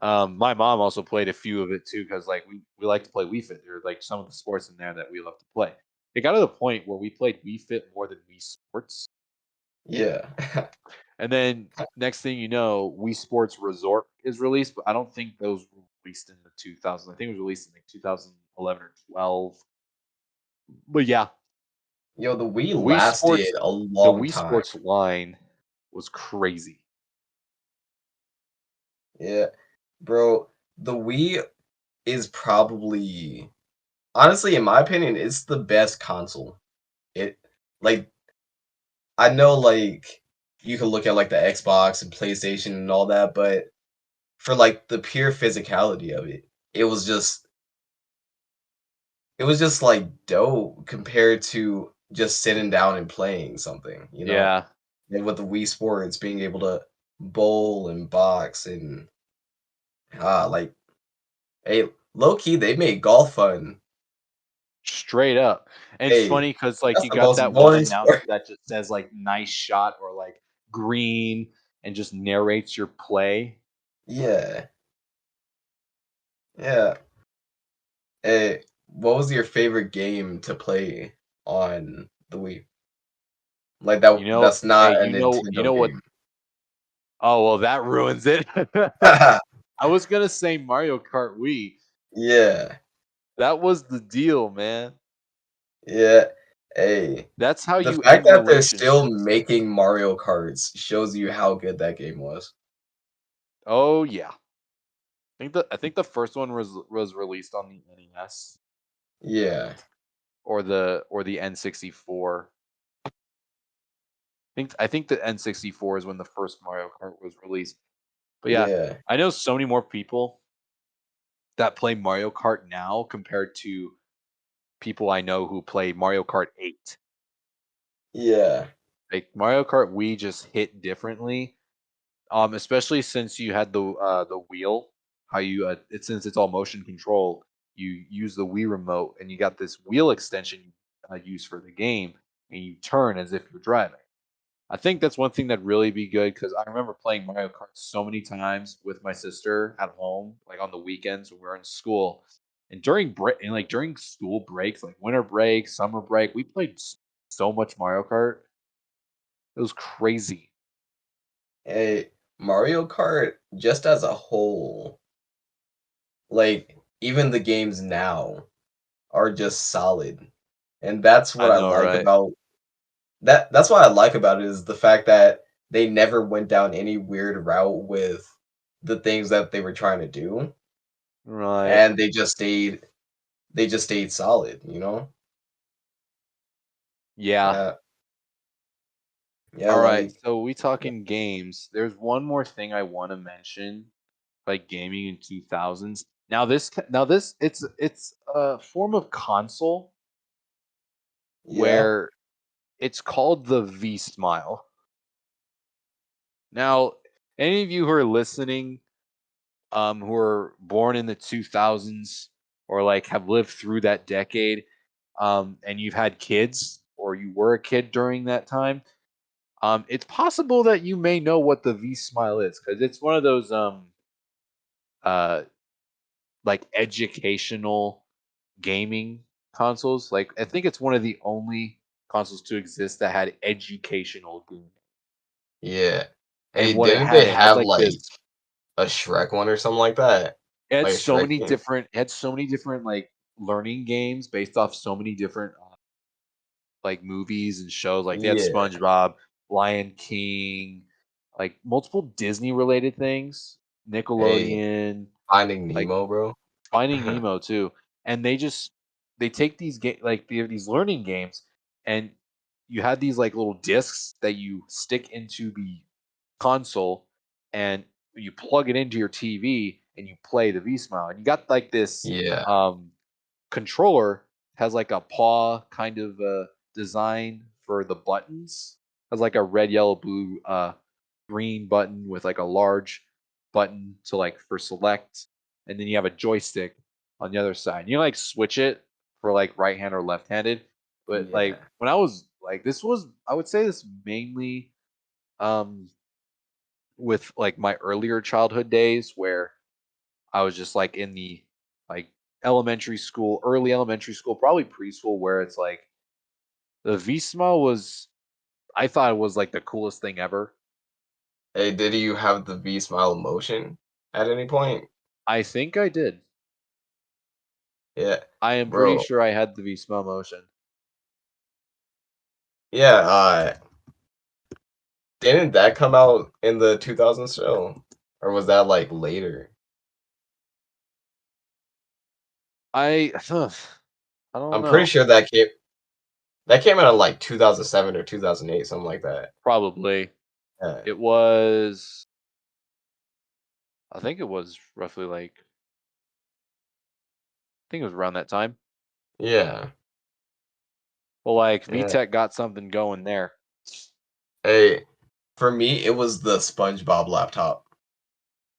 my mom also played a few of it too because like we like to play Wii Fit. There are like some of the sports in there that we love to play. It got to the point where we played Wii Fit more than Wii Sports, Yeah. And then next thing you know, Wii Sports Resort is released, but I don't think those were released in the 2000s. I think it was released in like 2011 or 12. But yeah, Yo, the Wii the Wii lasted Sports, a the long Wii time. Sports line was crazy. Yeah, bro. The Wii is probably, honestly, in my opinion, it's the best console. It like I know like you can look at like the Xbox and PlayStation and all that, but for like the pure physicality of it, it was just it was just like dope compared to just sitting down and playing something, you know? Yeah, And with the Wii Sports being able to bowl and box and like hey, low key they made golf fun. straight up. And it's Hey, funny because like that's you the got most that one boring announcer sport. that just says like nice shot or like green and just narrates your play. Yeah, yeah. Hey, what was your favorite game to play on the Wii? Like that's not Hey, a you Nintendo know what? game. Oh well, that ruins it. I was gonna say Mario Kart Wii. Yeah, That was the deal, man. yeah. Hey, That's how the you fact end that they're still relationships. making Mario Karts shows you how good that game was. Oh yeah. I think the first one was released on the NES Yeah, or the N64. I think the N64 is when the first Mario Kart was released. But yeah, yeah, I know so many more people that play Mario Kart now compared to people I know who play Mario Kart 8. yeah, Like Mario Kart Wii just hit differently. Especially since you had the wheel, how you since it's all motion control, you use the Wii remote and you got this wheel extension you use for the game, and you turn as if you're driving. I think that's one thing that really be good because I remember playing Mario Kart so many times with my sister at home, like on the weekends when we were in school, and during break and like during school breaks, like winter break, summer break, we played so much Mario Kart. It was crazy. hey, Mario Kart just as a whole, like even the games now are just solid. And that's I what I know, like right? about that's what I like about it is the fact that they never went down any weird route with the things that they were trying to do, Right. and they just stayed solid, you know? Yeah. Yeah. Yeah, All right. like So we talking games. There's one more thing I want to mention, like gaming in 2000s. Now this it's a form of console yeah, where it's called the V Smile. Now, any of you who are listening, who are born in the 2000s or like have lived through that decade, and you've had kids or you were a kid during that time, it's possible that you may know what the V Smile is because it's one of those uh like educational gaming consoles. Like I think it's one of the only consoles to exist that had educational gaming. yeah. And Hey, what didn't they it had have like like this. a Shrek one or something like that? Like a Shrek game? It had so many different like learning games based off so many different like movies and shows. Like they had Yeah. SpongeBob, Lion King, like multiple Disney related things, Hey, Nickelodeon, Finding like Nemo, bro. Finding Nemo too. And they take these they have these learning games, and you had these like little discs that you stick into the console, and you plug it into your TV and you play the V Smile. And you got like this Yeah, controller has like a paw kind of design for the buttons. Has like a red, yellow, blue, green button with like a large button to like for select, and then you have a joystick on the other side. You like switch it for like right hand or left handed. But like yeah, when I was like this was I would say this mainly um with like my earlier childhood days where I was just like in the like elementary school, early elementary school, probably preschool, where it's like the V Smile was. I thought it was like the coolest thing ever. Hey, did you have the V Smile emotion at any point? I think I did. Yeah, I am pretty bro. sure I had the V smell motion. Yeah, didn't that come out in the 2000s show? Or was that like later? I I don't I'm pretty know. sure that came out in like 2007 or 2008, something like that. Probably. Yeah. It was I think it was roughly like I think it was around that time. Yeah. Well, like Yeah. VTech got something going there. Hey, for me, it was the SpongeBob laptop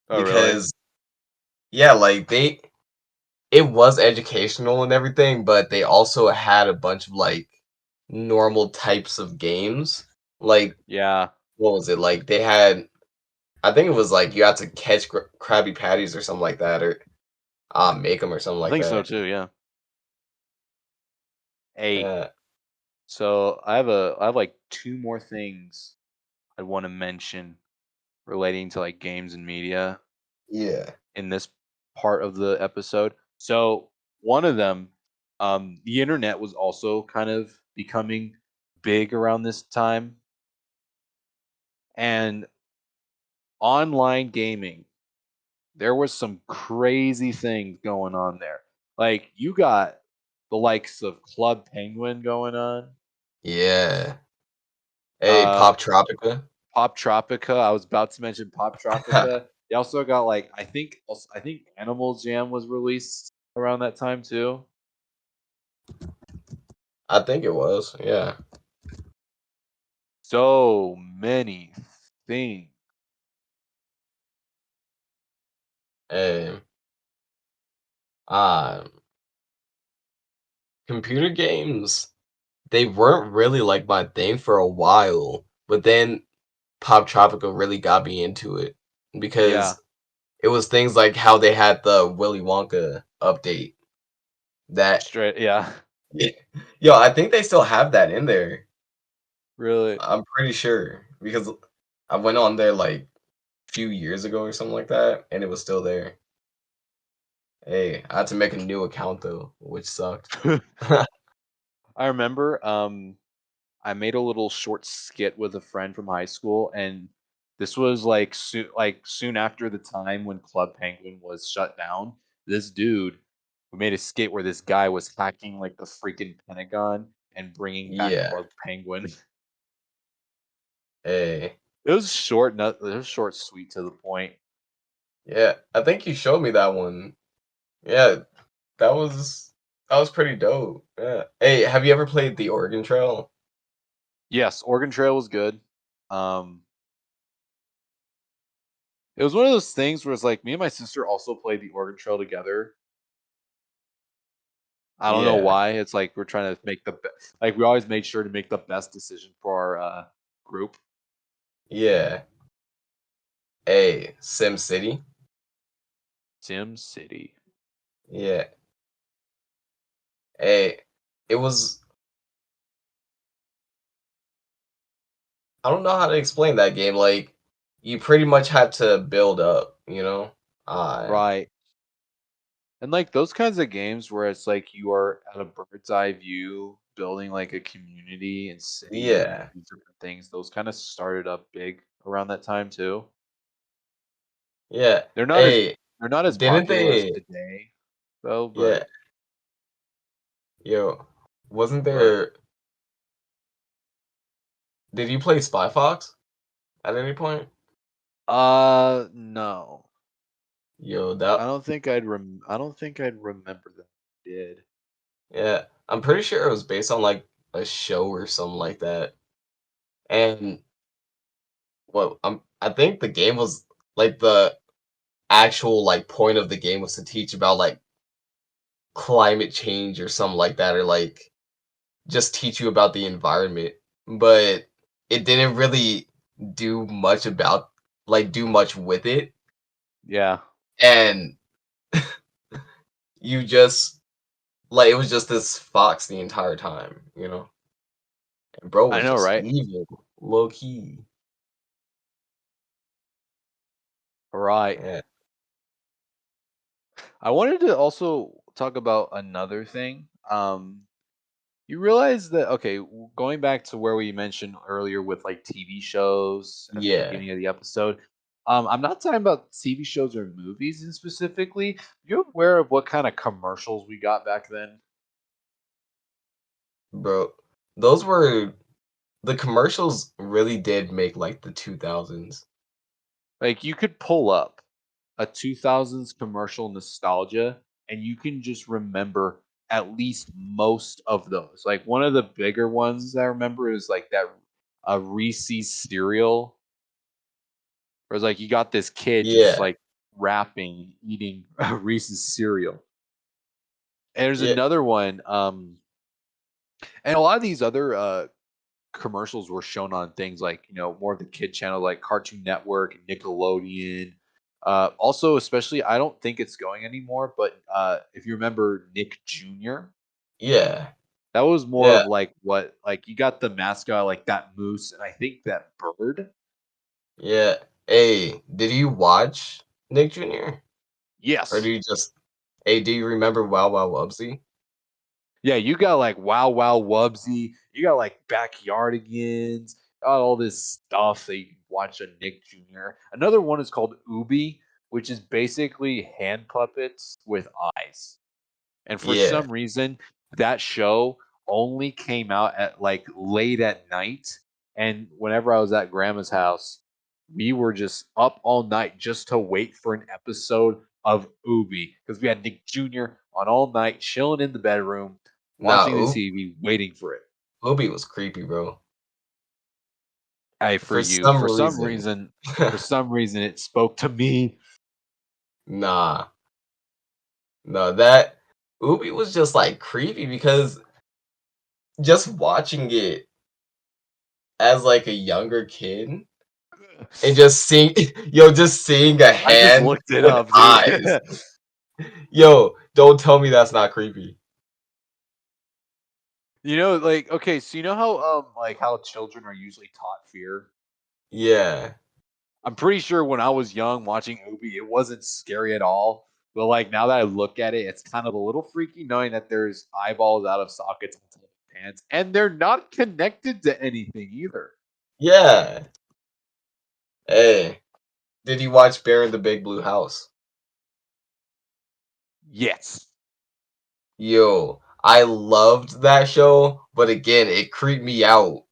Oh, really? because yeah, like it was educational and everything, but they also had a bunch of like normal types of games. Like Yeah, what was it? Like they had I think it was like you had to catch Krabby Patties or something like that, or make them or something I like think so that. too. Yeah. Hey, Yeah, so I have like two more things I want to mention relating to like games and media yeah, in this part of the episode. So one of them, the internet was also kind of becoming big around this time, and online gaming. There was some crazy things going on there. Like you got the likes of Club Penguin going on, yeah. Hey, uh, Pop Tropica. Pop Tropica. I was about to mention Pop Tropica. They also got like I think Animal Jam was released around that time too. I think it was. Yeah. So many things. Hey, uh, computer games. They weren't really like my thing for a while, but then Pop Tropica really got me into it Yeah, because it was things like how they had the Willy Wonka update. That straight. Yeah, yo, I think they still have that in there. really. I'm pretty sure because I went on there like a few years ago or something like that, and it was still there. Hey, I had to make a new account though, which sucked. I remember. I made a little short skit with a friend from high school, and this was like soon after the time when Club Penguin was shut down. This dude, we made a skit where this guy was hacking like the freaking Pentagon and bringing back Yeah. Club Penguin. Hey. It was short, it was short, sweet to the point. Yeah. I think you showed me that one. Yeah, that was pretty dope. Yeah. Hey, have you ever played the Oregon Trail? Yes, Oregon Trail was good. Um, it was one of those things where it's like me and my sister also played the Oregon Trail together. I don't know Yeah. why. It's like we're trying to make the like we always made sure to make the best decision for our group. Yeah. Hey, Sim City. Sim City. Yeah. Hey, it was I don't know how to explain that game. Like you pretty much had to build up, you know? Right. And like those kinds of games where it's like you are at a bird's eye view building like a community and city and yeah. these different things, those kind of started up big around that time too. Yeah. They're not as Hey, they're not as didn't popular as they today though, yeah, but yo, wasn't right. there did you play Spy Fox at any point? No. Yo, that I don't think I'd remember that I did. yeah, I'm pretty sure it was based on like a show or something like that. And I think the game was like the actual like point of the game was to teach about like climate change or something like that, or like just teach you about the environment. But it didn't really do much with it. Yeah. And you just like it was just this fox the entire time, you know? And bro I was know, just right? evil, low key. Right. Yeah. I wanted to also talk about another thing. You realize that, okay, going back to where we mentioned earlier with like TV shows at the Yeah, beginning of the episode, I'm not talking about TV shows or movies in specifically. You're aware of what kind of commercials we got back then? bro. Those were the commercials really did make like the 2000s. Like you could pull up a 2000s commercial nostalgia and you can just remember at least most of those. Like one of the bigger ones I remember is like that Reese's cereal. Where it's like you got this kid just Yeah, like rapping, eating Reese's cereal. And there's yeah, another one, and a lot of these other commercials were shown on things like more of the kid channel like Cartoon Network, Nickelodeon. Also, especially, I don't think it's going anymore, but if you remember Nick Jr., yeah, that was more yeah, of like what like you got the mascot like that moose, and I think that bird. yeah. Hey, did you watch Nick Jr.? Or do Yes. you just hey, do you remember Wow Wow Wubsy? Yeah, you got like Wow Wow Wubsy, you got like Backyardigans, got all this stuff that you can watch on Nick Jr. Another one is called Ubi, which is basically hand puppets with eyes. And for Yeah. some reason, that show only came out at like late at night. And whenever I was at grandma's house, we were just up all night just to wait for an episode of Ubi because we had Nick Jr. on all night, chilling in the bedroom, Nah, watching the TV, waiting for it. Ubi was creepy, bro. Hey, for For you, some reason. for some reason, it spoke to me. Nah. No, that Ubi was just like creepy because just watching it as like a younger kid and just seeing just seeing a I just hand looked it with up, dude. eyes. Yo, don't tell me that's not creepy. Like okay, so you know how like how children are usually taught fear? Yeah. I'm pretty sure when I was young watching Ubi, it wasn't scary at all. But like now that I look at it, it's kind of a little freaky knowing that there's eyeballs out of sockets on top of pants, and they're not connected to anything either. Yeah. Hey, did you watch Bear in the Big Blue House? Yes. Yo, I loved that show, but again, it creeped me out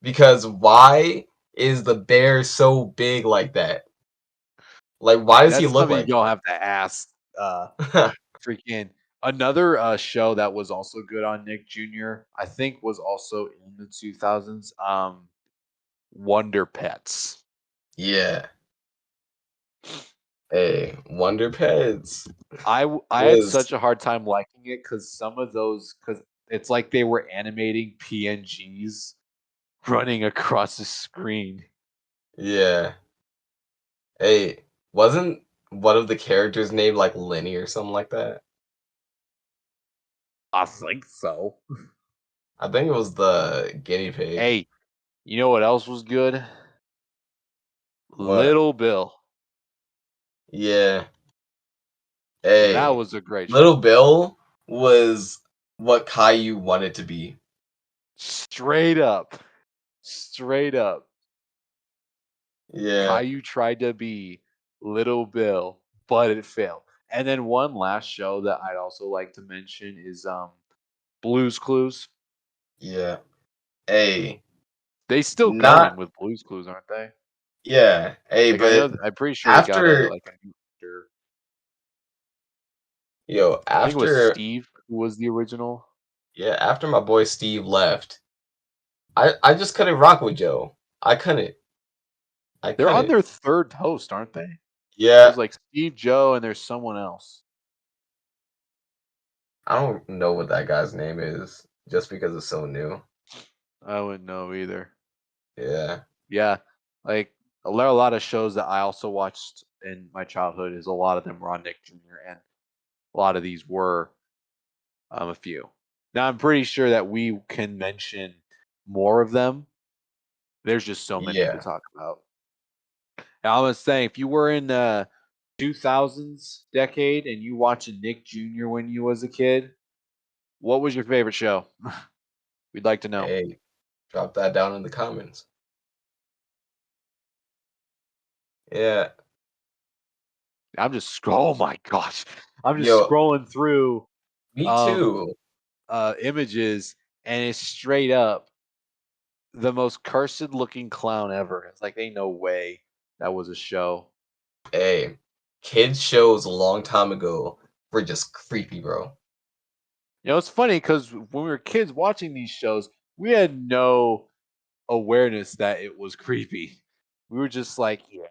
because why is the bear so big like that? Like, why does he That's look something you like don't have to ask. that? Freaking another show that was also good on Nick Jr. I think was also in the 2000s. Wonder Pets. Yeah. Hey, Wonder Pets I had was such a hard time liking it because some of those because it's like they were animating PNGs running across the screen. yeah. Hey, wasn't one of the characters named like Lenny or something like that? I think so. I think it was the guinea pig. Hey, you know what else was good? What? Little Bill. Yeah. That Hey, was a great Little show. Bill was what Caillou wanted to be. Straight up. Straight up. Yeah. Caillou tried to be Little Bill, but it failed. And then one last show that I'd also like to mention is Blues Clues. Yeah. Hey, They still not going with Blues Clues, aren't they? yeah. Hey, Like I but know, I'm pretty sure they got a after like a new actor. yo, I think it was after Steve who was the original. yeah, after my boy Steve left, I just couldn't rock with Joe. I couldn't. I They're on couldn't. their third host, aren't they? Yeah, There's like Steve, Joe, and there's someone else. I don't know what that guy's name is just because it's so new. I wouldn't know either. Yeah. Yeah, like a lot of shows that I also watched in my childhood is a lot of them were on Nick Jr. and a lot of these were a few. Now I'm pretty sure that we can mention more of them, there's just so many to Yeah. talk about. And I was saying, if you were in the 2000s decade and you watching Nick Jr. when you was a kid, what was your favorite show? We'd like to know. Hey, drop that down in the comments. Yeah. Oh my gosh. I'm just Yo, scrolling through me um too. images and it's straight up the most cursed looking clown ever. It's like ain't no way that was a show. Hey, kids shows a long time ago were just creepy, bro. It's funny because when we were kids watching these shows, we had no awareness that it was creepy. We were just like, yeah,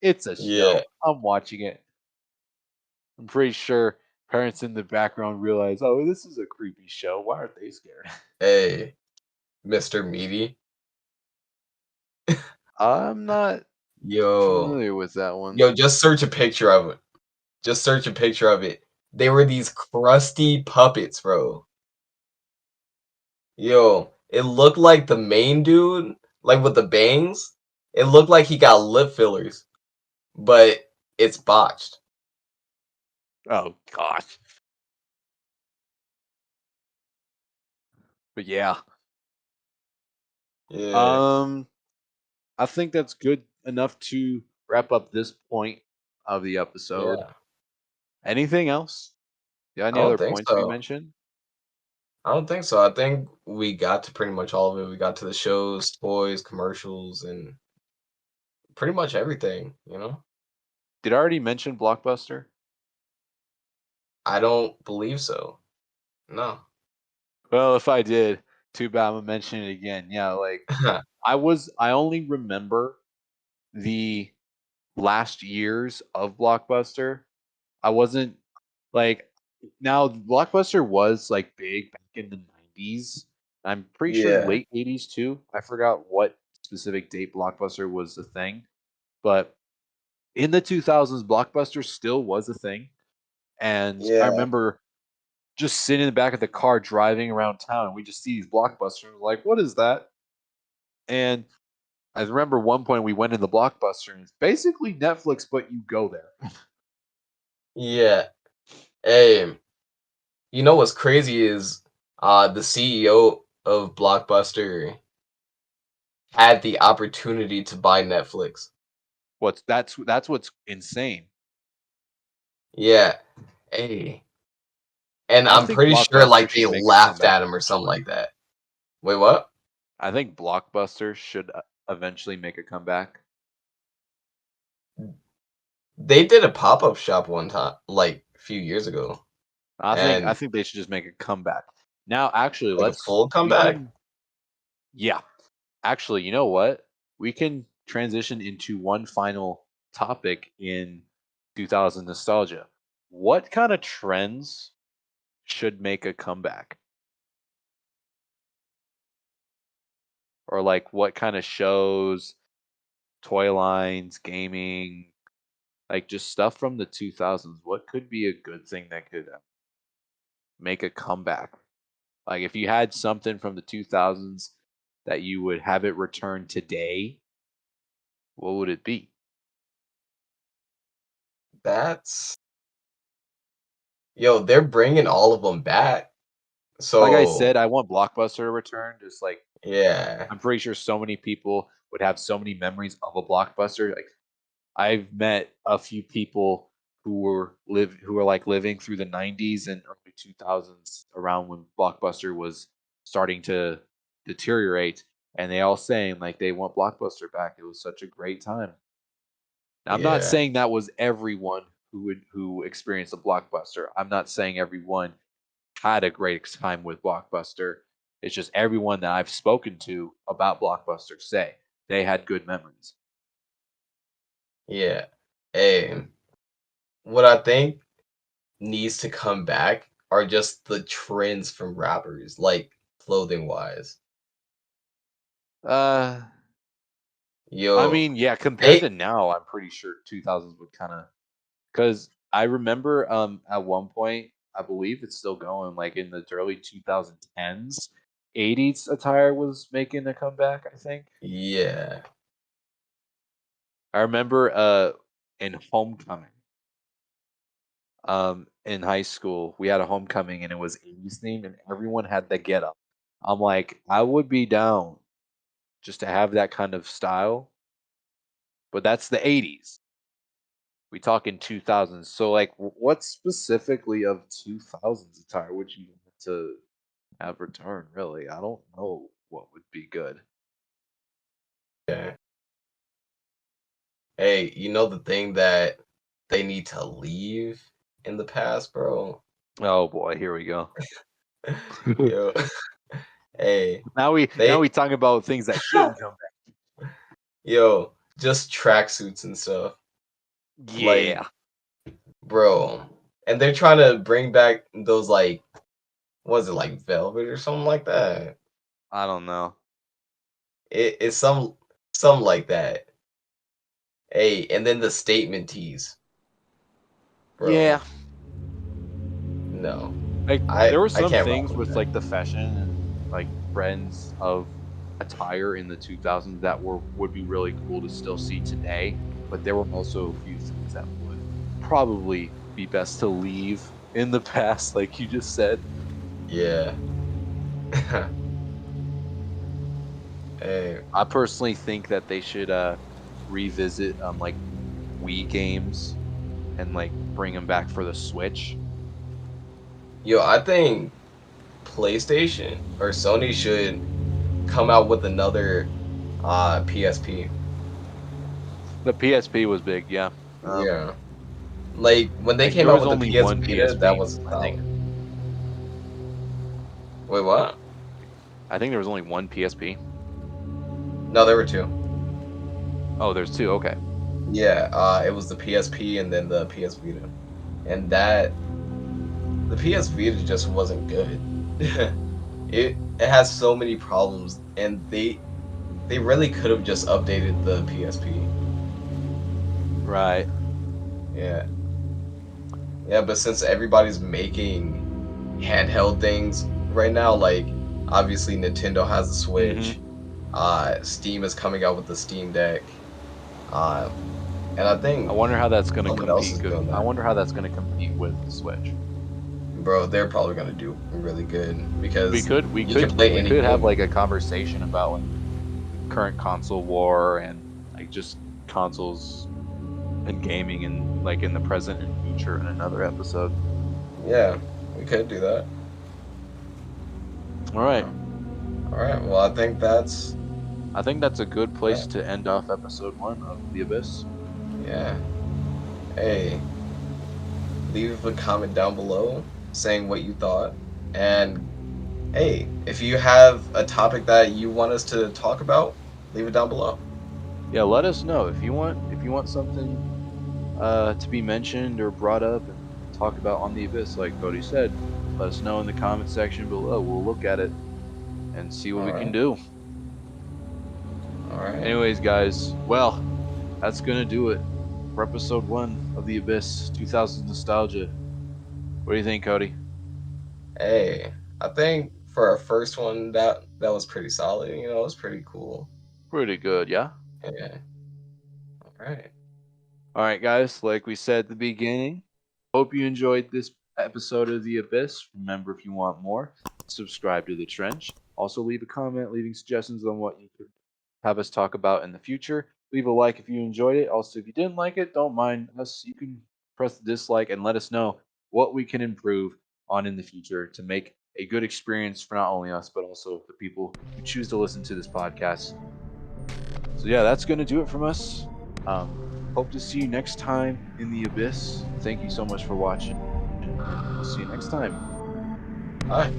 it's a Yeah. show. I'm watching it. I'm pretty sure parents in the background realize, oh, this is a creepy show. Why aren't they scared? Hey, Mr. Meaty. I'm not Yo. familiar with that one. Yo, just search a picture of it. Just search a picture of it. They were these crusty puppets, bro. Yo, it looked like the main dude, like with the bangs, it looked like he got lip fillers, but it's botched. Oh gosh. But yeah. Yeah. Um I think that's good enough to wrap up this point of the episode. Yeah. Anything else? You got I any don't other think points we so. mentioned? I don't think so. I think we got to pretty much all of it. We got to the shows, toys, commercials, and pretty much everything, you know? Did I already mention Blockbuster? I don't believe so. No. Well, if I did, too bad I'm gonna mention it again. Yeah, like I only remember the last years of Blockbuster. I wasn't like now Blockbuster was like big back in the 90s. I'm pretty sure Yeah. late 80s too. I forgot what specific date Blockbuster was a thing, but in the 2000s Blockbuster still was a thing. And I Yeah. remember just sitting in the back of the car driving around town and we just see these Blockbusters like, what is that? And I remember one point we went in the Blockbuster and it's basically Netflix, but you go there. Yeah. Hey, you know what's crazy is the CEO of Blockbuster had the opportunity to buy Netflix. That's what's insane. Yeah. Hey. And I I'm think pretty sure Blockbuster like they should make a laughed comeback at him or something eventually. like that. Wait, what? I think Blockbuster should eventually make a comeback. They did a pop-up shop one time, like a few years ago. I And think they should just make a comeback. Now, actually, like a let's full we comeback? can yeah. Actually, you know what? We can transition into one final topic in 2000 nostalgia. What kind of trends should make a comeback? Or like what kind of shows, toy lines, gaming, like just stuff from the 2000s? What could be a good thing that could make a comeback? Like if you had something from the 2000s that you would have it return today, what would it be? That's Yo, they're bringing all of them back. Like I So, said, I want Blockbuster to return. Just like yeah. I'm pretty sure so many people would have so many memories of a Blockbuster. Like I've met a few people who were like living through the 90s and early 2000s around when Blockbuster was starting to deteriorate and they all saying like they want Blockbuster back. It was such a great time. Now, I'm not Yeah. saying that was everyone who experienced a Blockbuster. I'm not saying everyone had a great time with Blockbuster. It's just everyone that I've spoken to about Blockbuster say they had good memories. Yeah. Hey, what I think needs to come back are just the trends from rappers, like clothing wise. Uh, I Yo, mean, yeah, compared they to now, I'm pretty sure 2000s would kind of because I remember at one point, I believe it's still going, like in the early 2010s. '80s attire was making a comeback, I think. Yeah. I remember in homecoming, in high school, we had a homecoming and it was '80s themed and everyone had the get up. I'm like, I would be down just to have that kind of style, but that's the '80s. We talk in 2000s. So like what specifically of 2000s attire would you want to have return, really? I don't know what would be good. Yeah. Hey, you know the thing that they need to leave in the past, bro? Oh boy, here we go. Yo, hey, Now we they talking about things that shouldn't come yo, just tracksuits and stuff. back. Like, Yeah. bro. And they're trying to bring back those like was it like velvet or something like that? I don't know. It's some like that. Hey, and then the statement tees, bro. Yeah. No. Like I there were I some can't rock things with with that. like the fashion and like trends of attire in the 2000s that would be really cool to still see today, but there were also a few things that would probably be best to leave in the past, like you just said. Yeah. Hey, I personally think that they should revisit like Wii games and like bring them back for the Switch. yo, I think PlayStation or Sony should come out with another PSP. The PSP was big, yeah. Yeah. Like when they Like came there out was with the only PS one Vita, that PSP, was I think. solid. Wait, what? I think there was only one PSP. No, there were two. Oh, there's two. Okay. Yeah, it was the PSP and then the PS Vita. And the PS Vita just wasn't good. It has so many problems and they really could have just updated the PSP. Right. Yeah. Yeah, but since everybody's making handheld things right now, like obviously Nintendo has the Switch, Mm-hmm. Steam is coming out with the Steam Deck, uh, and I I think wonder how that's gonna someone else compete. is doing I that. wonder how that's gonna compete with the Switch. Bro, they're probably gonna do really good We because could we you can could play we any could have game. like a conversation about like current console war and like just consoles and gaming and like in the present and future in another episode. Yeah, we could do that. All right. All right. Well, I think that's a good place that. to end off episode 1 of The Abyss. Yeah. Hey, leave a comment down below saying what you thought, and hey, if you have a topic that you want us to talk about, leave it down below. Yeah, let us know if you want something to be mentioned or brought up and talked about on The Abyss, like Cody said. Let us know in the comment section below. We'll look at it and see what All we can right. do. All right. Anyways, guys, well, that's gonna do it for episode 1 of The Abyss 2000 Nostalgia. What do you think, Cody? Hey, I think for our first one, that was pretty solid. You know, it was pretty cool. Pretty good, yeah? Yeah. All right. All right, guys, like we said at the beginning, hope you enjoyed this episode of The Abyss. Remember, if you want more, subscribe to The Trench. Also, leave a comment, leaving suggestions on what you could have us talk about in the future. Leave a like if you enjoyed it. Also, if you didn't like it, don't mind us. You can press the dislike and let us know what we can improve on in the future to make a good experience for not only us, but also the people who choose to listen to this podcast. So, yeah, that's going to do it from us. Hope to see you next time in The Abyss. Thank you so much for watching, and we'll see you next time. Bye.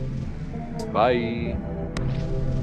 Bye.